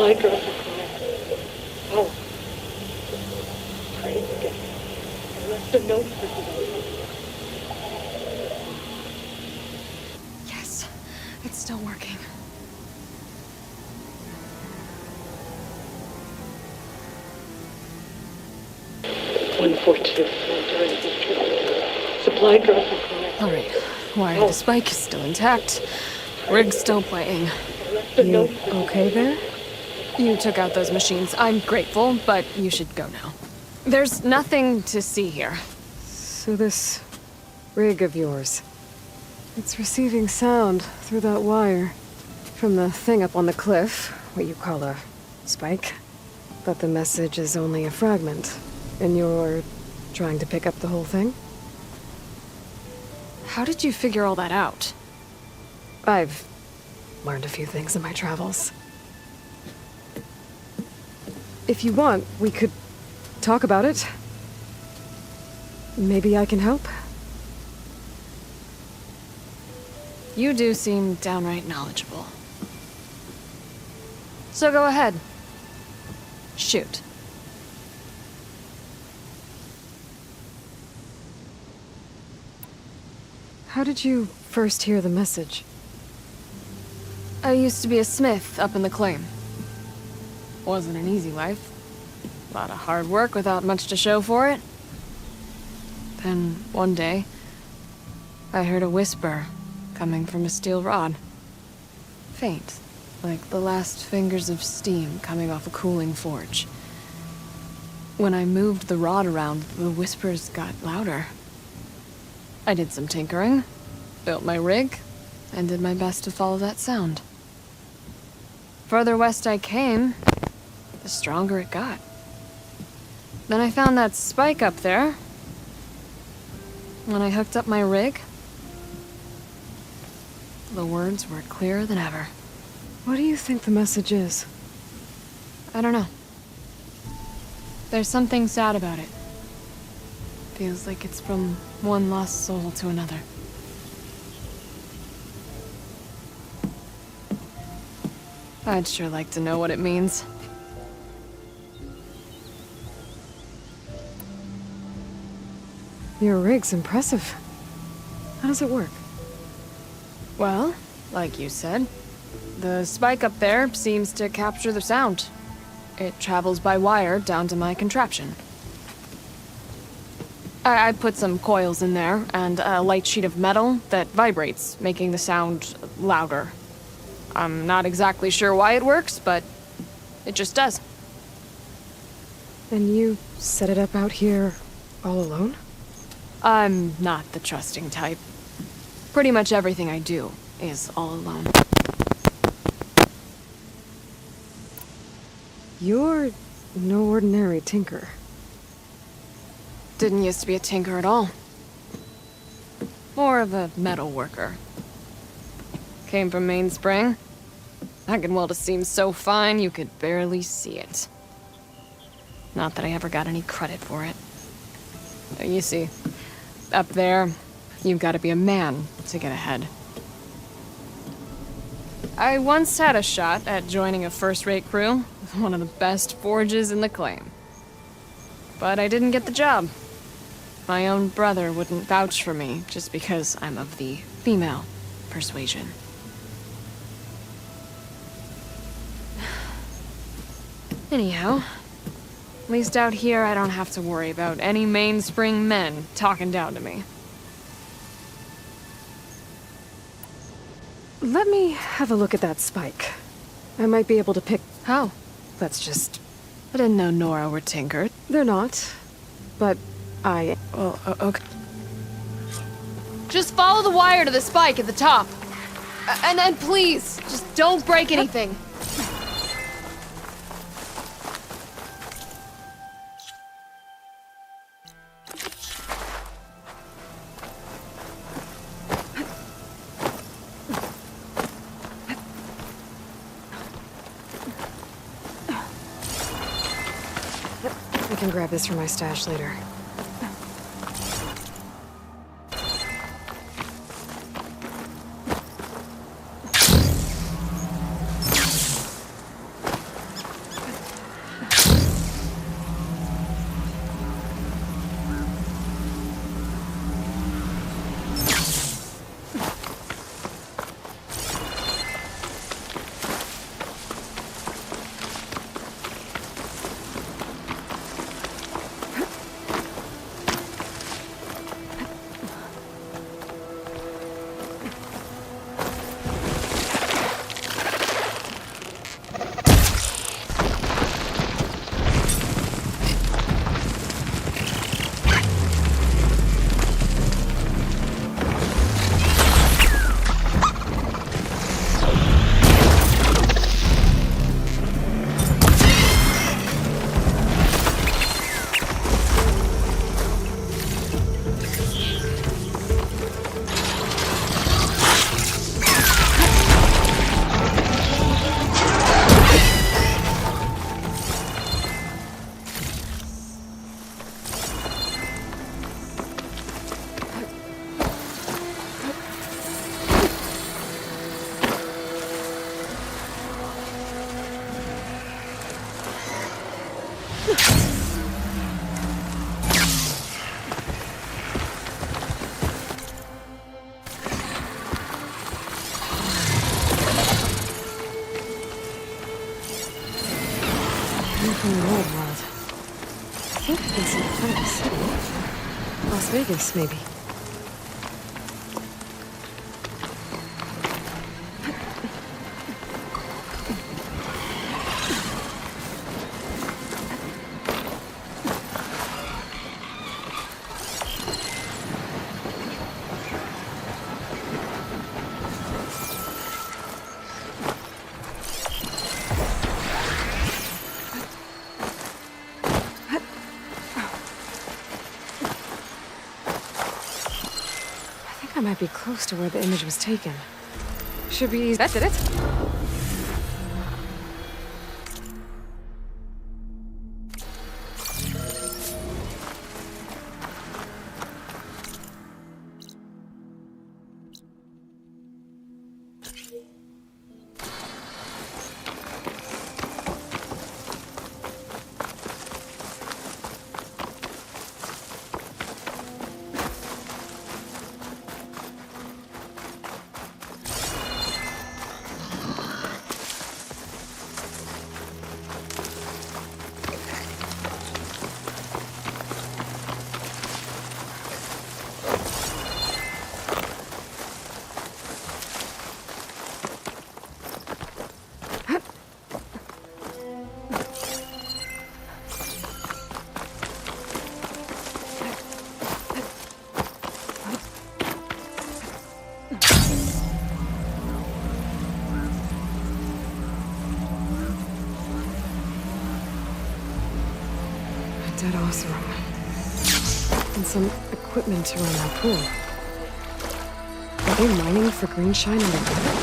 Supply drop required. Oh. Praise again. I left a note for development. Yes, it's still working. Supply drop required. Alright, wire to spike is still intact. Rig's still playing. You okay there? You took out those machines. I'm grateful, but you should go now. There's nothing to see here. So this rig of yours, it's receiving sound through that wire from the thing up on the cliff, what you call a spike. But the message is only a fragment, and you're trying to pick up the whole thing? How did you figure all that out? I've learned a few things in my travels. If you want, we could talk about it. Maybe I can help? You do seem downright knowledgeable. So go ahead. Shoot. How did you first hear the message? I used to be a smith up in the claim. Wasn't an easy life. A lot of hard work without much to show for it. Then, one day, I heard a whisper coming from a steel rod. Faint, like the last fingers of steam coming off a cooling forge. When I moved the rod around, the whispers got louder. I did some tinkering, built my rig, and did my best to follow that sound. Further west I came, the stronger it got. Then I found that spike up there. When I hooked up my rig, the words were clearer than ever. What do you think the message is? I don't know. There's something sad about it. Feels like it's from one lost soul to another. I'd sure like to know what it means. Your rig's impressive. How does it work? Well, like you said, the spike up there seems to capture the sound. It travels by wire down to my contraption. I put some coils in there and a light sheet of metal that vibrates, making the sound louder. I'm not exactly sure why it works, but it just does. And you set it up out here all alone? I'm not the trusting type. Pretty much everything I do is all alone. You're no ordinary tinker. Didn't used to be a tinker at all. More of a metal worker. Came from Mainspring. That can weld a seam so fine you could barely see it. Not that I ever got any credit for it. You see, up there, you've got to be a man to get ahead. I once had a shot at joining a first-rate crew with one of the best forges in the claim. But I didn't get the job. My own brother wouldn't vouch for me just because I'm of the female persuasion. Anyhow, at least out here I don't have to worry about any mainspring men talking down to me. Let me have a look at that spike. I might be able to pick... How? Let's just... I didn't know Nora were tinkered. They're not. But I... Well, okay. Just follow the wire to the spike at the top. And then please, just don't break anything. I can grab this from my stash later. Las Vegas, maybe. I might be close to where the image was taken. Should be easy. That did it. Dead oseram. And some equipment around that pool. Are they mining for greenshine underground?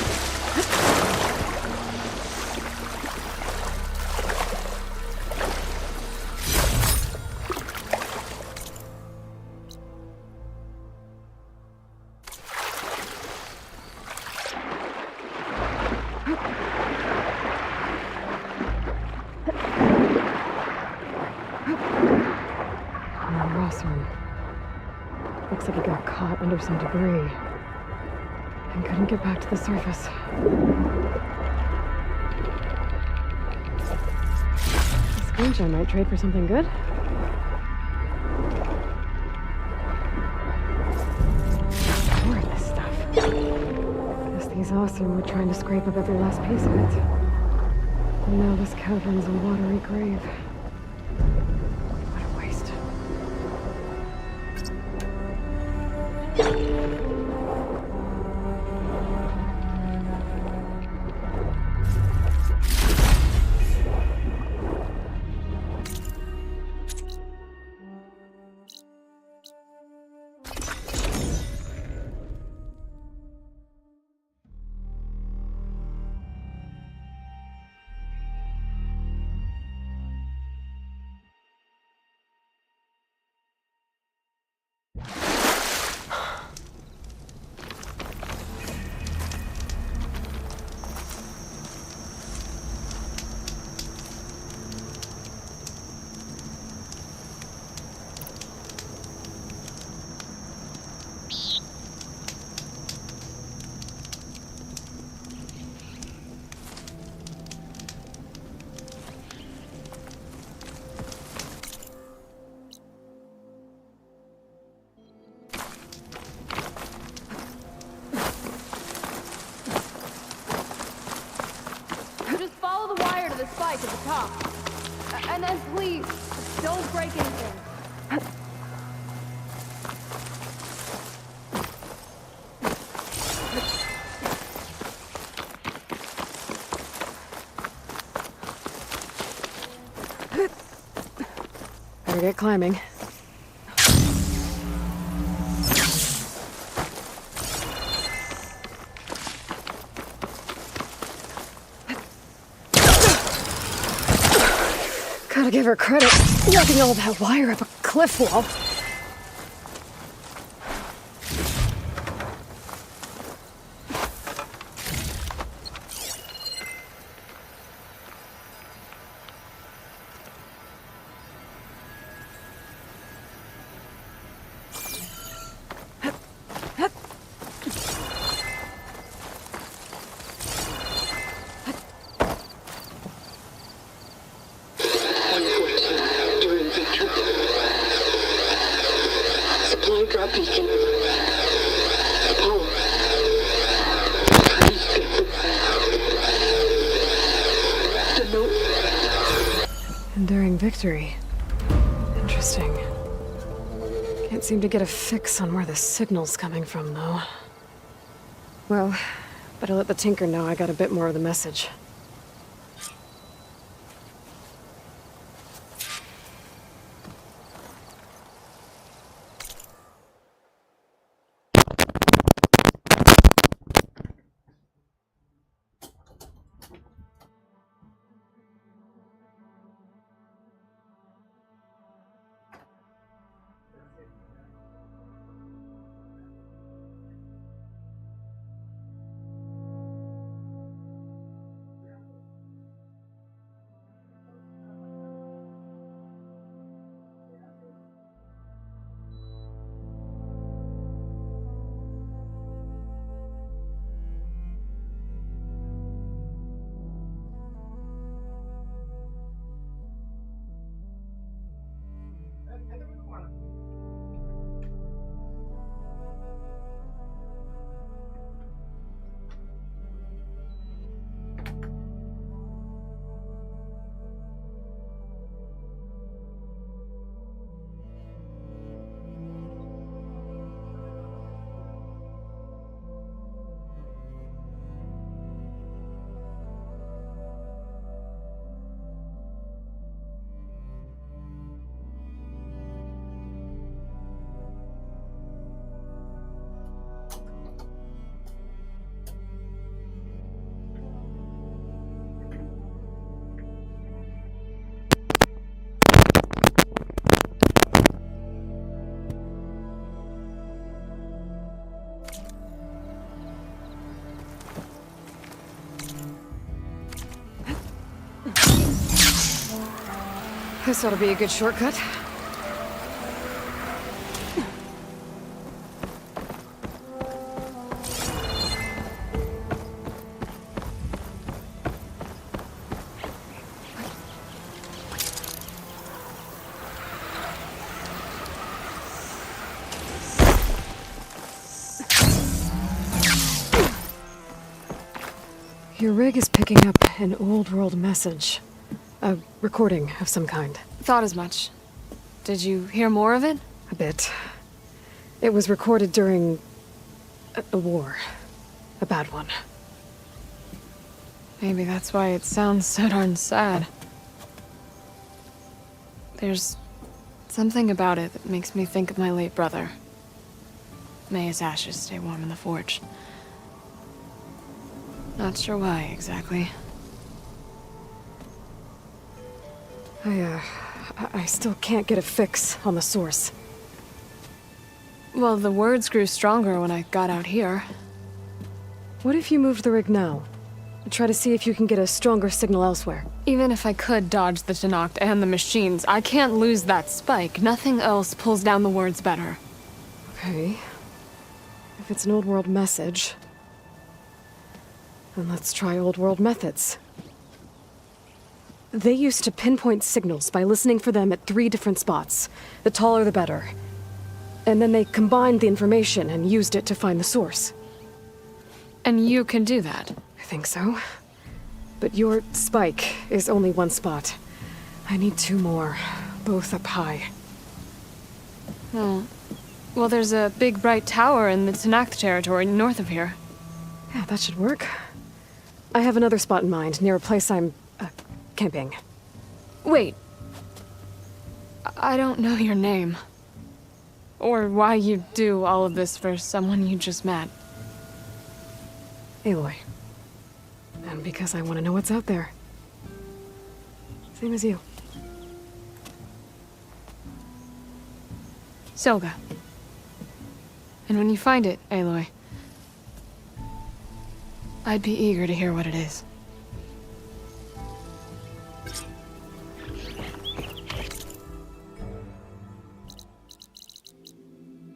Looks like he got caught under some debris and couldn't get back to the surface. This greenshine might trade for something good. More of this stuff. Guess these awesome were trying to scrape up every last piece of it. And now this cavern's a watery grave. What a waste. Spike at the top. And then please, don't break anything. Better get climbing. Gotta give her credit, lugging all that wire up a cliff wall. Hydra beacon. Power. The note. Enduring victory. Interesting. Can't seem to get a fix on where the signal's coming from, though. Well, better let the Tinker know I got a bit more of the message. This ought to be a good shortcut. Your rig is picking up an old world message. A recording of some kind. Thought as much. Did you hear more of it? A bit. It was recorded during a war. A bad one. Maybe that's why it sounds so darn sad. There's something about it that makes me think of my late brother. May his ashes stay warm in the forge. Not sure why exactly. I still can't get a fix on the source. Well, the words grew stronger when I got out here. What if you moved the rig now? Try to see if you can get a stronger signal elsewhere. Even if I could dodge the Tenakth and the machines, I can't lose that spike. Nothing else pulls down the words better. Okay. If it's an old world message, then let's try old world methods. They used to pinpoint signals by listening for them at 3 different spots. The taller the better. And then they combined the information and used it to find the source. And you can do that? I think so. But your spike is only 1 spot. I need 2 more, both up high. Oh. Well, there's a big bright tower in the Tenakth territory north of here. Yeah, that should work. I have another spot in mind, near a place I'm, camping. Wait. I don't know your name. Or why you do all of this for someone you just met. Aloy. And because I want to know what's out there. Same as you. Selga. And when you find it, Aloy, I'd be eager to hear what it is.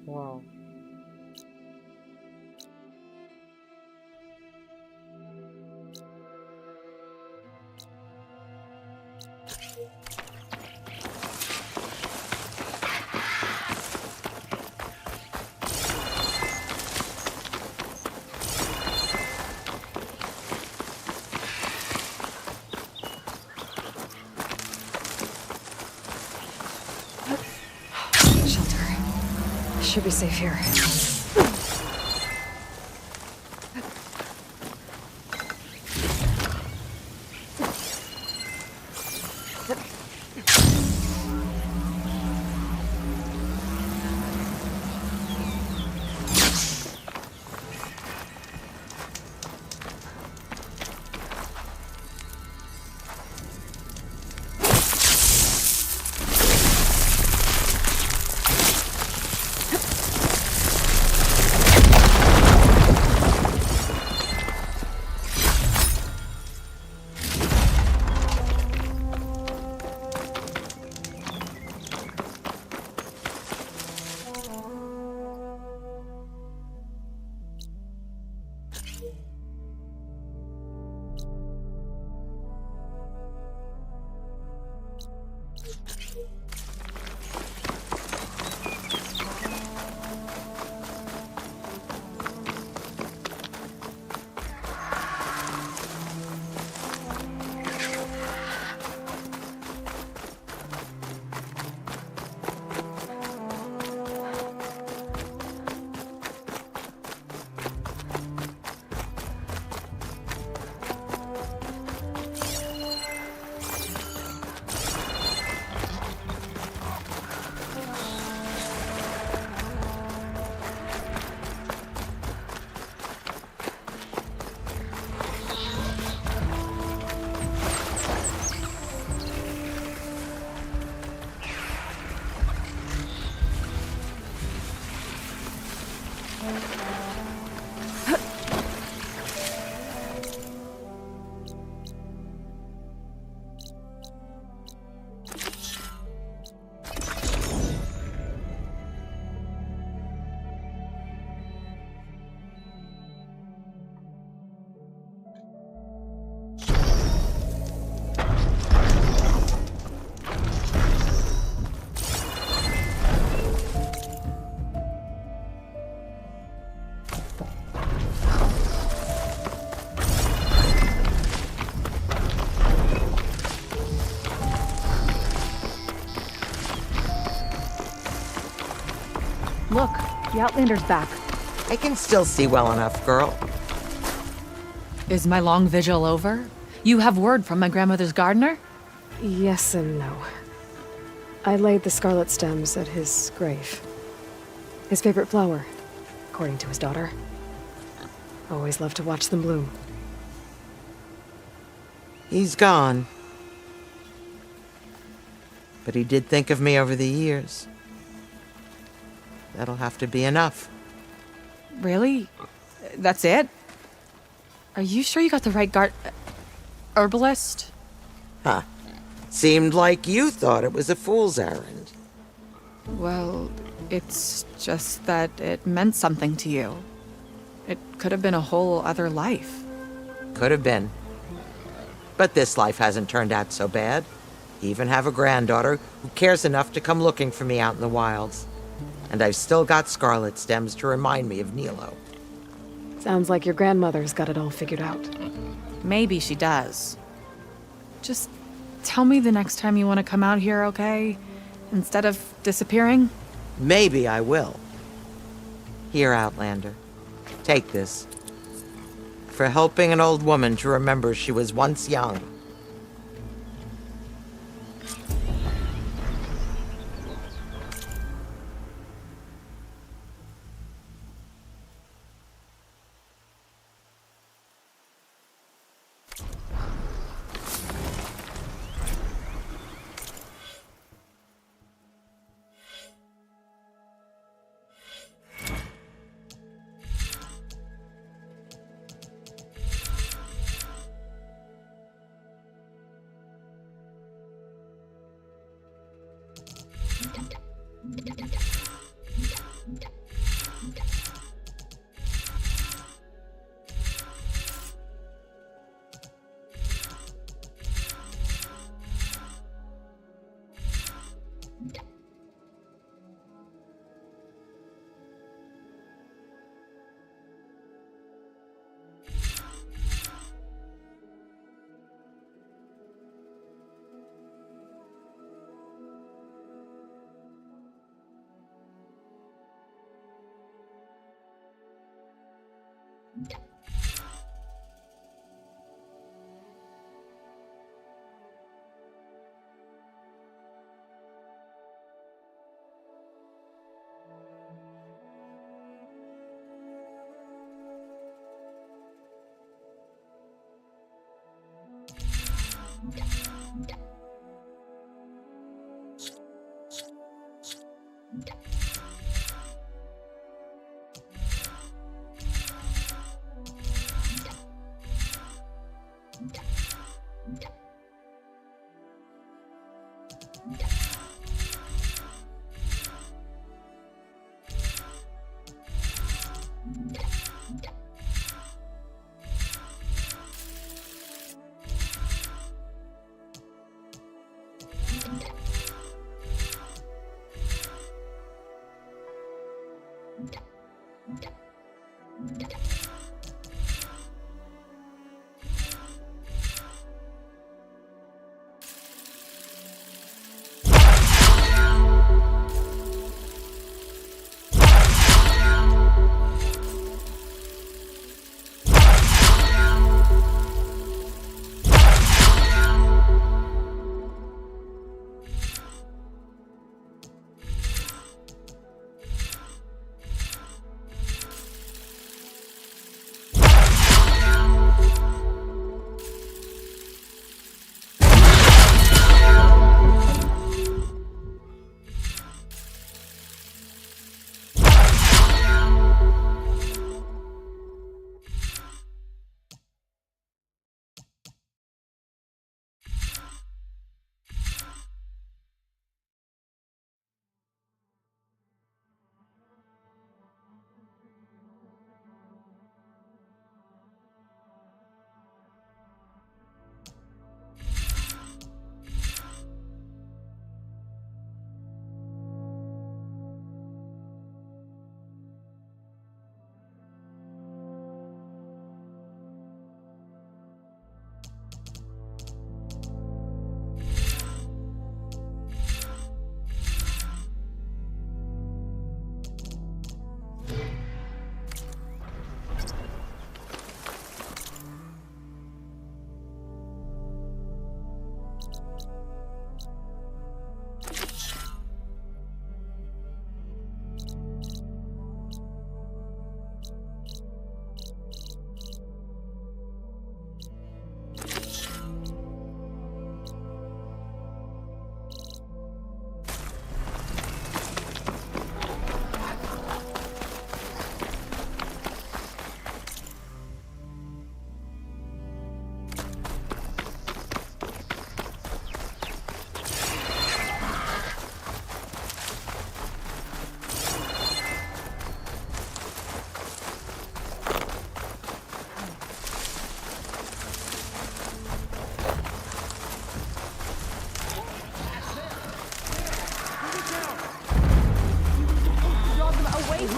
Wow. Should be safe here. Look, the Outlander's back. I can still see well enough, girl. Is my long vigil over? You have word from my grandmother's gardener? Yes and no. I laid the scarlet stems at his grave. His favorite flower, according to his daughter. Always loved to watch them bloom. He's gone. But he did think of me over the years. That'll have to be enough. Really? That's it? Are you sure you got the right herbalist? Huh. Seemed like you thought it was a fool's errand. Well, it's just that it meant something to you. It could have been a whole other life. Could have been. But this life hasn't turned out so bad. Even have a granddaughter who cares enough to come looking for me out in the wilds. And I've still got scarlet stems to remind me of Nilo. Sounds like your grandmother's got it all figured out. Maybe she does. Just tell me the next time you want to come out here, okay? Instead of disappearing? Maybe I will. Here, Outlander. Take this. For helping an old woman to remember she was once young.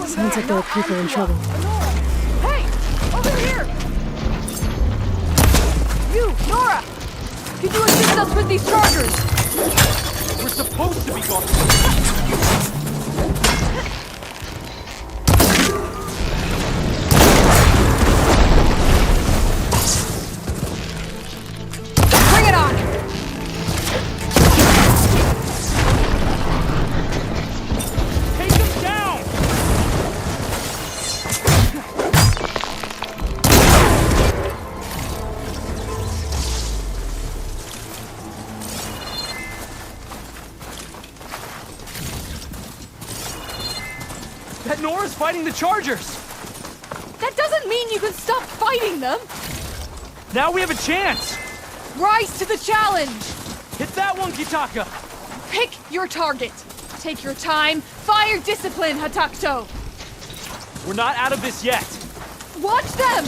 Sounds like there are people in trouble. Hey! Over here! You, Nora! Could you assist us with these chargers? We're supposed to be going. Bring it on! Take them down! That Nora's fighting the Chargers! That doesn't mean you can stop fighting them! Now we have a chance! Rise to the challenge! Hit that one, Kitaka! Pick your target. Take your time. Fire discipline, Hatakto. We're not out of this yet! Watch them!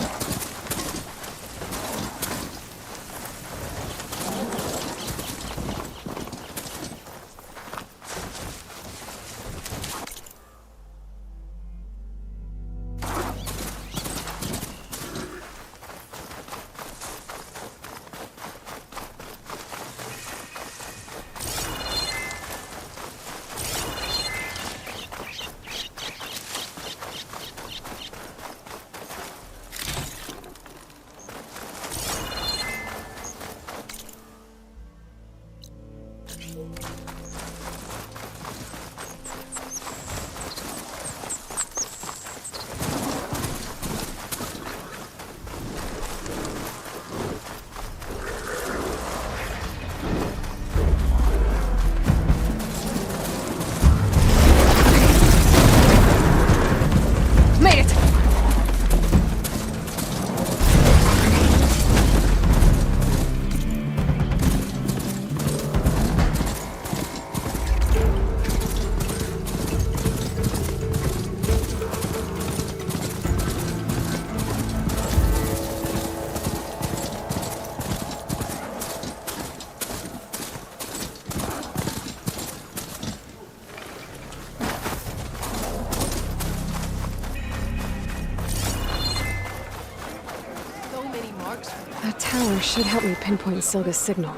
tower should help me pinpoint Silga's signal.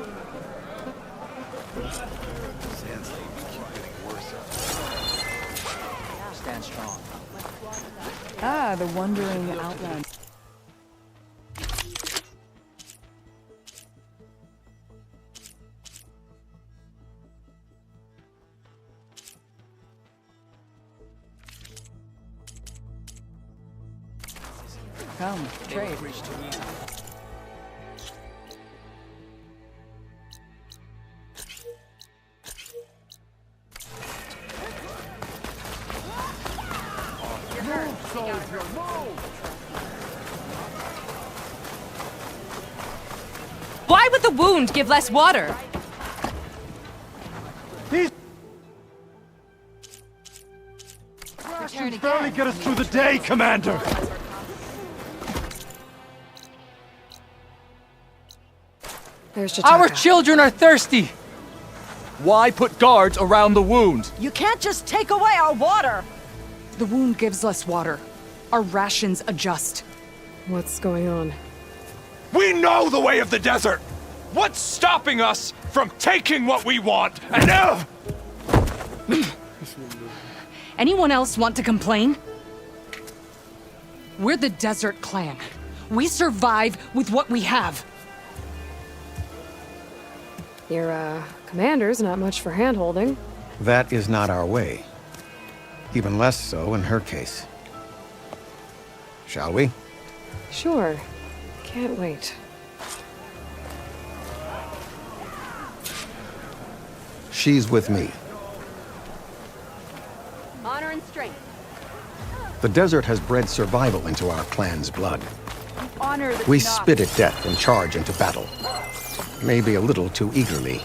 Stand strong. Ah, the wandering outland. Come, trade. Why would the wound give less water? Rations barely get us through the day, Commander! There's Jataka. Our children are thirsty! Why put guards around the wound? You can't just take away our water! The wound gives less water. Our rations adjust. What's going on? We know the way of the desert! What's stopping us from taking what we want, and now... Anyone else want to complain? We're the Desert Clan. We survive with what we have. Your, commander's not much for hand-holding. That is not our way. Even less so in her case. Shall we? Sure. Can't wait. She's with me. Honor and strength. The desert has bred survival into our clan's blood. Honor the We Knox. spit at death and charge into battle. Maybe a little too eagerly.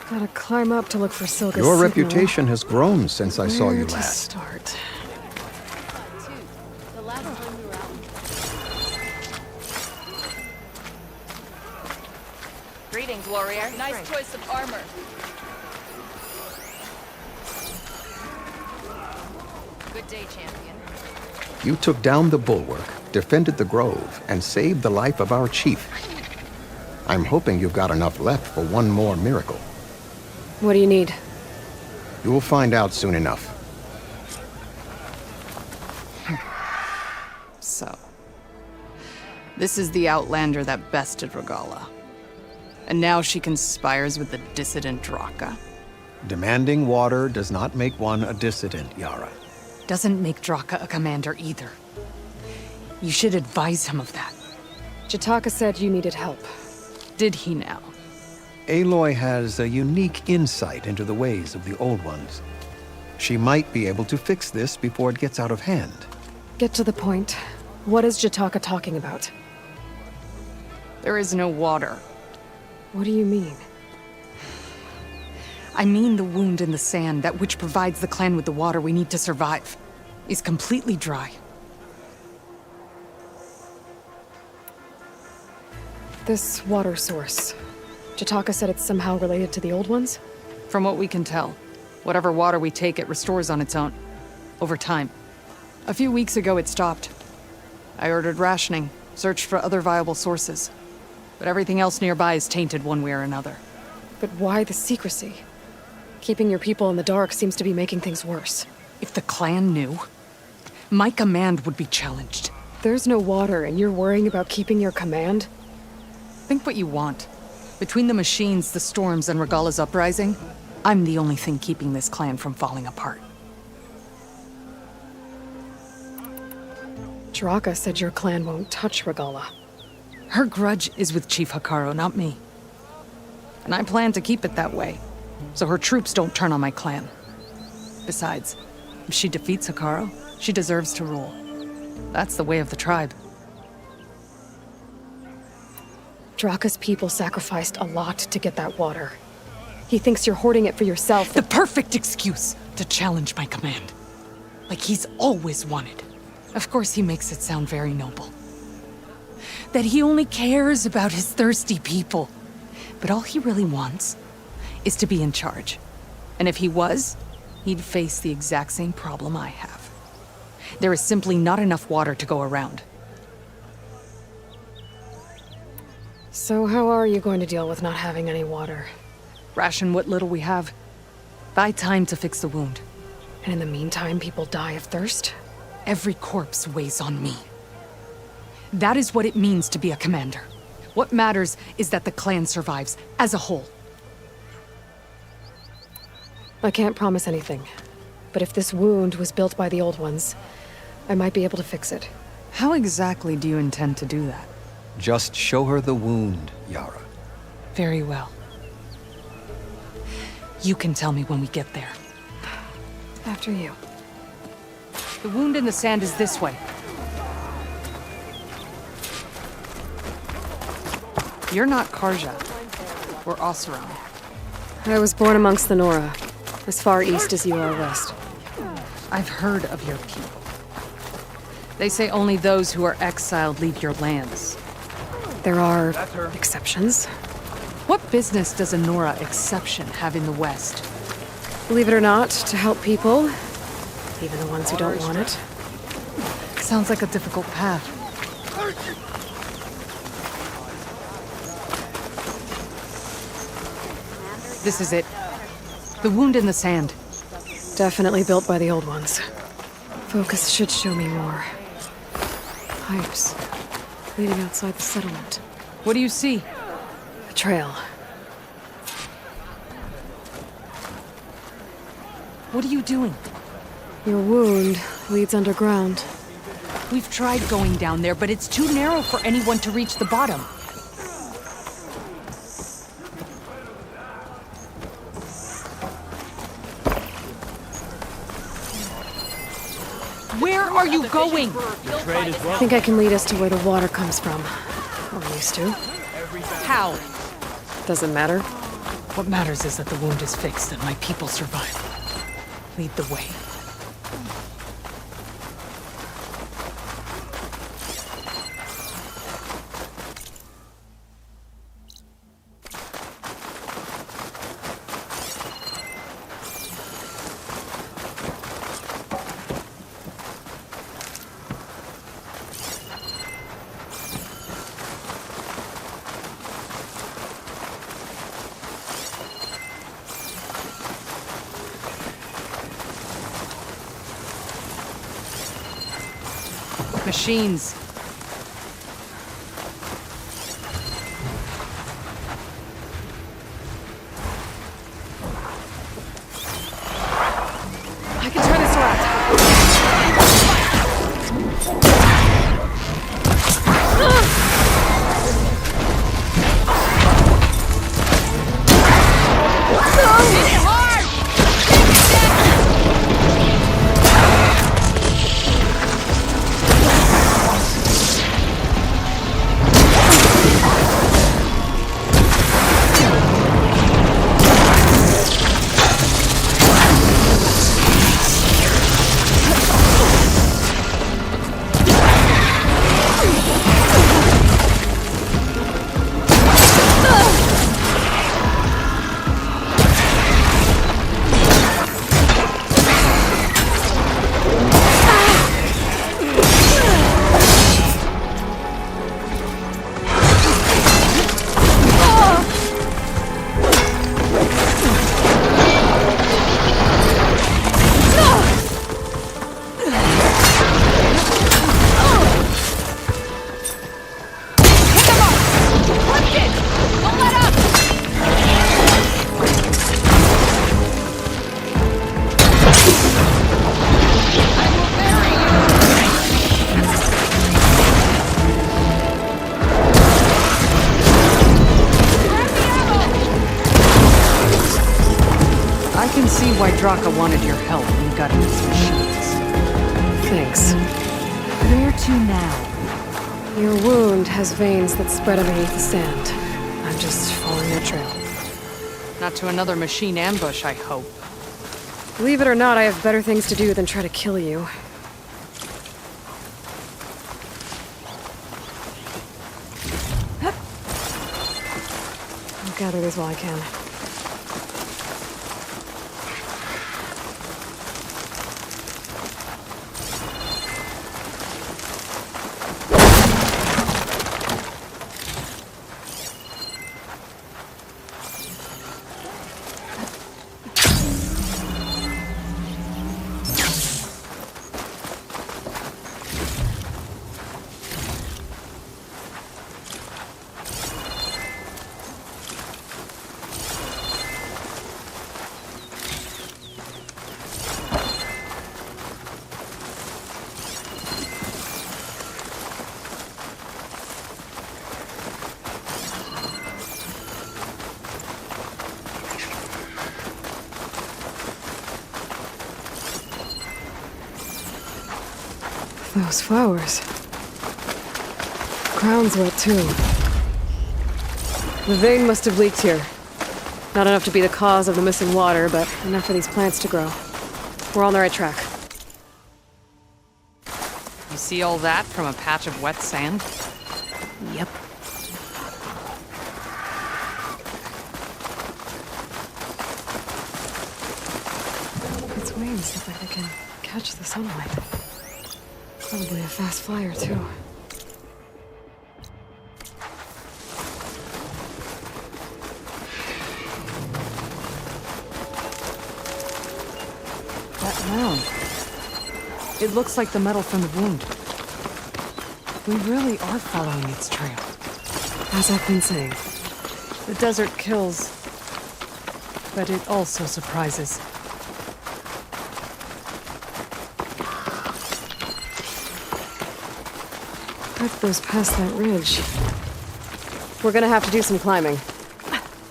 Gotta climb up to look for Silga's Your signal. reputation has grown since I saw you Where to last. start? The last time we were out. Greetings, warrior. Nice choice of armor. Good day, champion. You took down the bulwark, defended the grove, and saved the life of our chief. I'm hoping you've got enough left for one more miracle. What do you need? You'll find out soon enough. So, this is the Outlander that bested Regala. And now she conspires with the dissident Draka. Demanding water does not make one a dissident, Yara. Doesn't make Draka a commander either. You should advise him of that. Jataka said you needed help. Did he now? Aloy has a unique insight into the ways of the Old Ones. She might be able to fix this before it gets out of hand. Get to the point. What is Jataka talking about? There is no water. What do you mean? I mean the wound in the sand, that which provides the clan with the water we need to survive, is completely dry. This water source. Jataka said it's somehow related to the Old Ones? From what we can tell, whatever water we take, it restores on its own. Over time. A few weeks ago, it stopped. I ordered rationing, searched for other viable sources. But everything else nearby is tainted one way or another. But why the secrecy? Keeping your people in the dark seems to be making things worse. If the clan knew, my command would be challenged. There's no water and you're worrying about keeping your command? Think what you want. Between the machines, the storms, and Regala's uprising, I'm the only thing keeping this clan from falling apart. Draka said your clan won't touch Regala. Her grudge is with Chief Hikaru, not me. And I plan to keep it that way, so her troops don't turn on my clan. Besides, if she defeats Hikaru, she deserves to rule. That's the way of the tribe. Draka's people sacrificed a lot to get that water. He thinks you're hoarding it for yourself. The perfect excuse to challenge my command. Like he's always wanted. Of course he makes it sound very noble. That he only cares about his thirsty people. But all he really wants is to be in charge. And if he was, he'd face the exact same problem I have. There is simply not enough water to go around. So how are you going to deal with not having any water? Ration what little we have. Buy time to fix the wound. And in the meantime, people die of thirst? Every corpse weighs on me. That is what it means to be a commander. What matters is that the clan survives, as a whole. I can't promise anything. But if this wound was built by the old ones, I might be able to fix it. How exactly do you intend to do that? Just show her the wound, Yara. Very well. You can tell me when we get there. After you. The wound in the sand is this way. You're not Karja, or Oseram. I was born amongst the Nora, as far east as you are west. I've heard of your people. They say only those who are exiled leave your lands. There are exceptions. What business does a Nora exception have in the West? Believe it or not, to help people, even the ones who don't want it. Sounds like a difficult path. This is it. The wound in the sand. Definitely built by the old ones. Focus should show me more. Pipes leading outside the settlement. What do you see? A trail. What are you doing? Your wound leads underground. We've tried going down there, but it's too narrow for anyone to reach the bottom. Where are you going? I think I can lead us to where the water comes from. Or used to. How? Doesn't matter. What matters is that the wound is fixed and my people survive. Lead the way. Machines. I can turn this around. Why Draka wanted your help in gutting these machines. Thanks. Where to now? Your wound has veins that spread underneath the sand. I'm just following your trail. Not to another machine ambush, I hope. Believe it or not, I have better things to do than try to kill you. I'll gather these while I can. Those flowers. Ground's wet too. The vein must have leaked here. Not enough to be the cause of the missing water, but enough for these plants to grow. We're on the right track. You see all that from a patch of wet sand? Yep. Its wings look like they can catch the sunlight. Probably a fast flyer, too. That mound. It looks like the metal from the wound. We really are following its trail. As I've been saying. The desert kills, but it also surprises. That goes past that ridge. We're gonna have to do some climbing.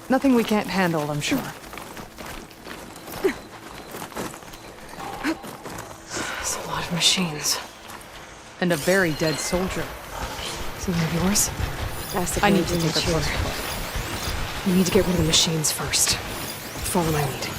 Nothing we can't handle, I'm sure. There's a lot of machines. And a very dead soldier. Is he one of yours? I need to take a closer look. We need to get rid of the machines first. Follow my lead.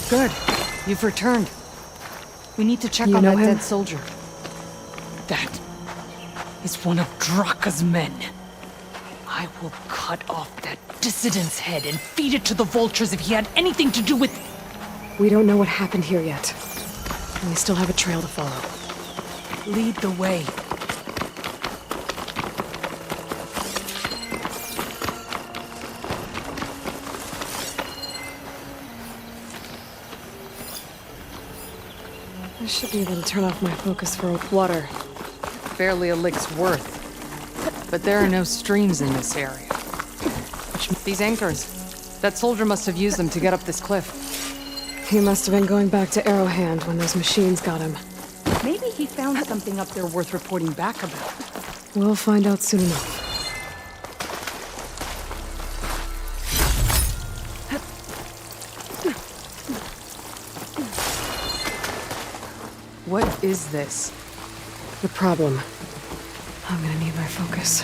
Good. You've returned. We need to check You on know that him? dead soldier. That is one of Draka's men. I will cut off that dissident's head and feed it to the vultures if he had anything to do with... We don't know what happened here yet. And we still have a trail to follow. Lead the way. I should be able to turn off my focus for water. Barely a lick's worth. But there are no streams in this area. These anchors. That soldier must have used them to get up this cliff. He must have been going back to Arrowhand when those machines got him. Maybe he found something up there worth reporting back about. We'll find out soon enough. What is this? The problem. I'm gonna need my focus.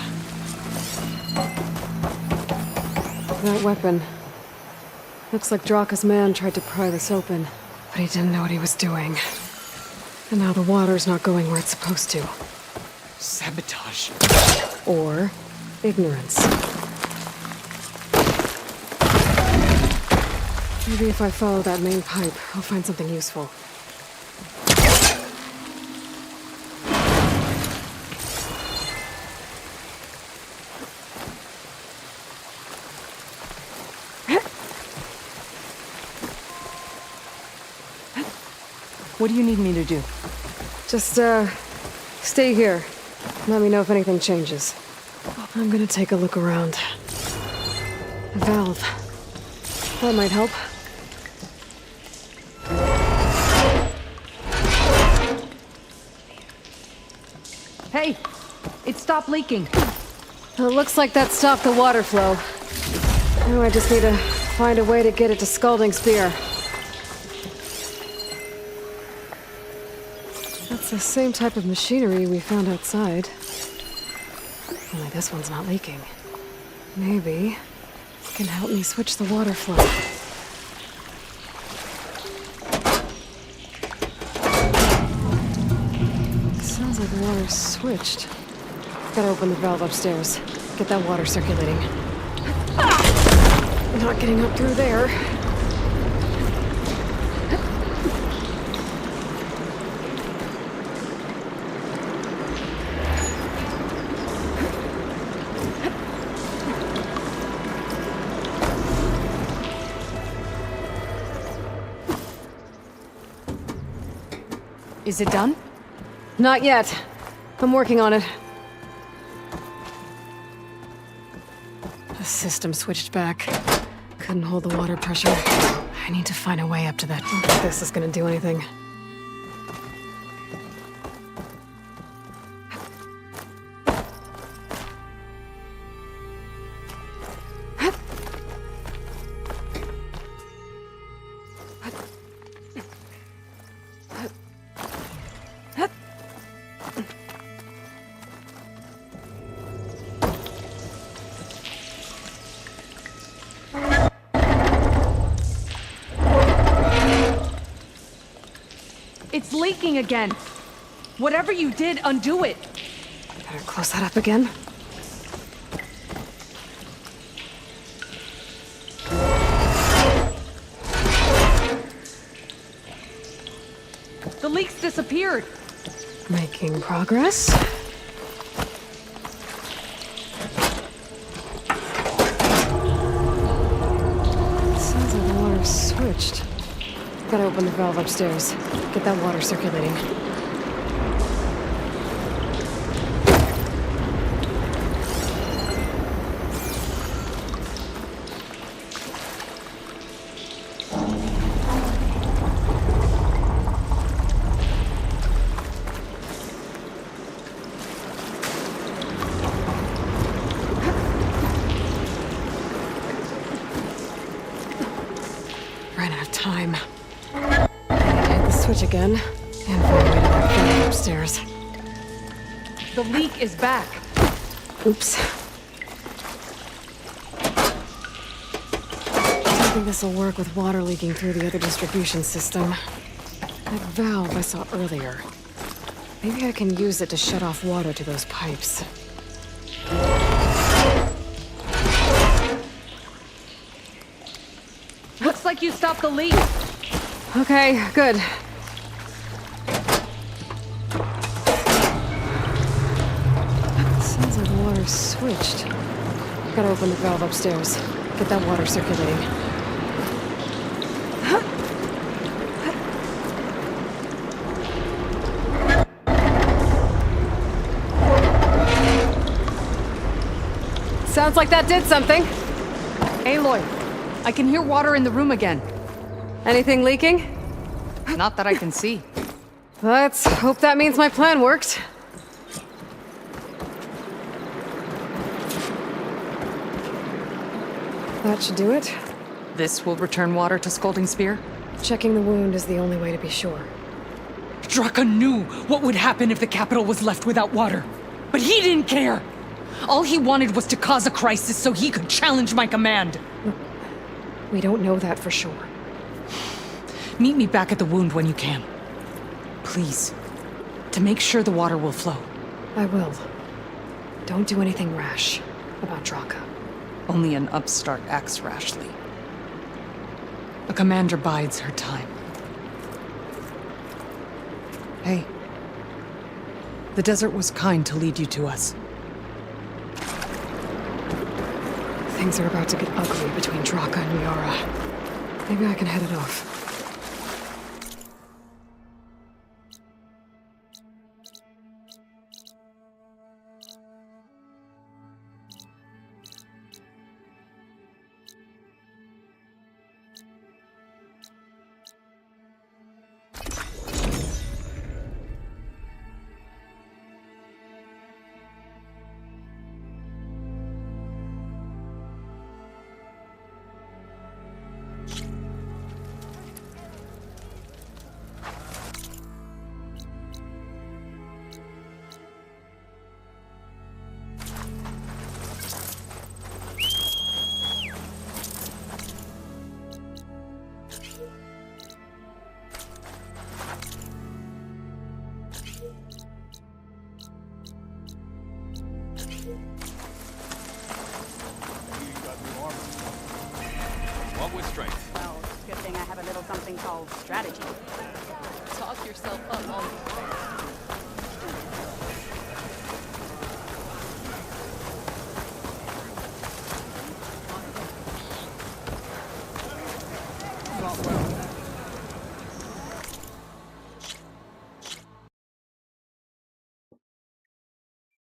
That weapon. Looks like Draka's man tried to pry this open, but he didn't know what he was doing. And now the water's not going where it's supposed to. Sabotage. Or ignorance. Maybe if I follow that main pipe, I'll find something useful. What do you need me to do? Just, stay here. Let me know if anything changes. I'm gonna take a look around. A valve. That might help. Hey! It stopped leaking. It looks like that stopped the water flow. Now I just need to find a way to get it to Scalding Spear. That's the same type of machinery we found outside. Only this one's not leaking. Maybe it can help me switch the water flow. Sounds like the water's switched. Gotta open the valve upstairs. Get that water circulating. Not getting up through there. Is it done? Not yet. I'm working on it. The system switched back. Couldn't hold the water pressure. I need to find a way up to that. I don't think this is gonna do anything. It's leaking again. Whatever you did, undo it. Better close that up again. The leaks disappeared. Making progress. Sounds like the water's switched. Gotta open the valve upstairs. Get that water circulating. Ran out of time. Hit the switch again, and find a way to that valve upstairs. The leak is back. Oops. think this'll work with water leaking through the other distribution system. That valve I saw earlier. Maybe I can use it to shut off water to those pipes. Looks like you stopped the leak. Okay, good. Sounds like water switched. Gotta open the valve upstairs. Get that water circulating. Sounds like that did something. Aloy, I can hear water in the room again. Anything leaking? Not that I can see. Let's hope that means my plan worked. That should do it. This will return water to Scalding Spear? Checking the wound is the only way to be sure. Draka knew what would happen if the capital was left without water. But he didn't care! All he wanted was to cause a crisis so he could challenge my command. We don't know that for sure. Meet me back at the wound when you can. Please. To make sure the water will flow. I will. Don't do anything rash about Draka. Only an upstart acts rashly. A commander bides her time. Hey. The desert was kind to lead you to us. Things are about to get ugly between Draka and Miara. Maybe I can head it off. What with strength? Well, good thing I have a little something called strategy. Talk yourself up on Well,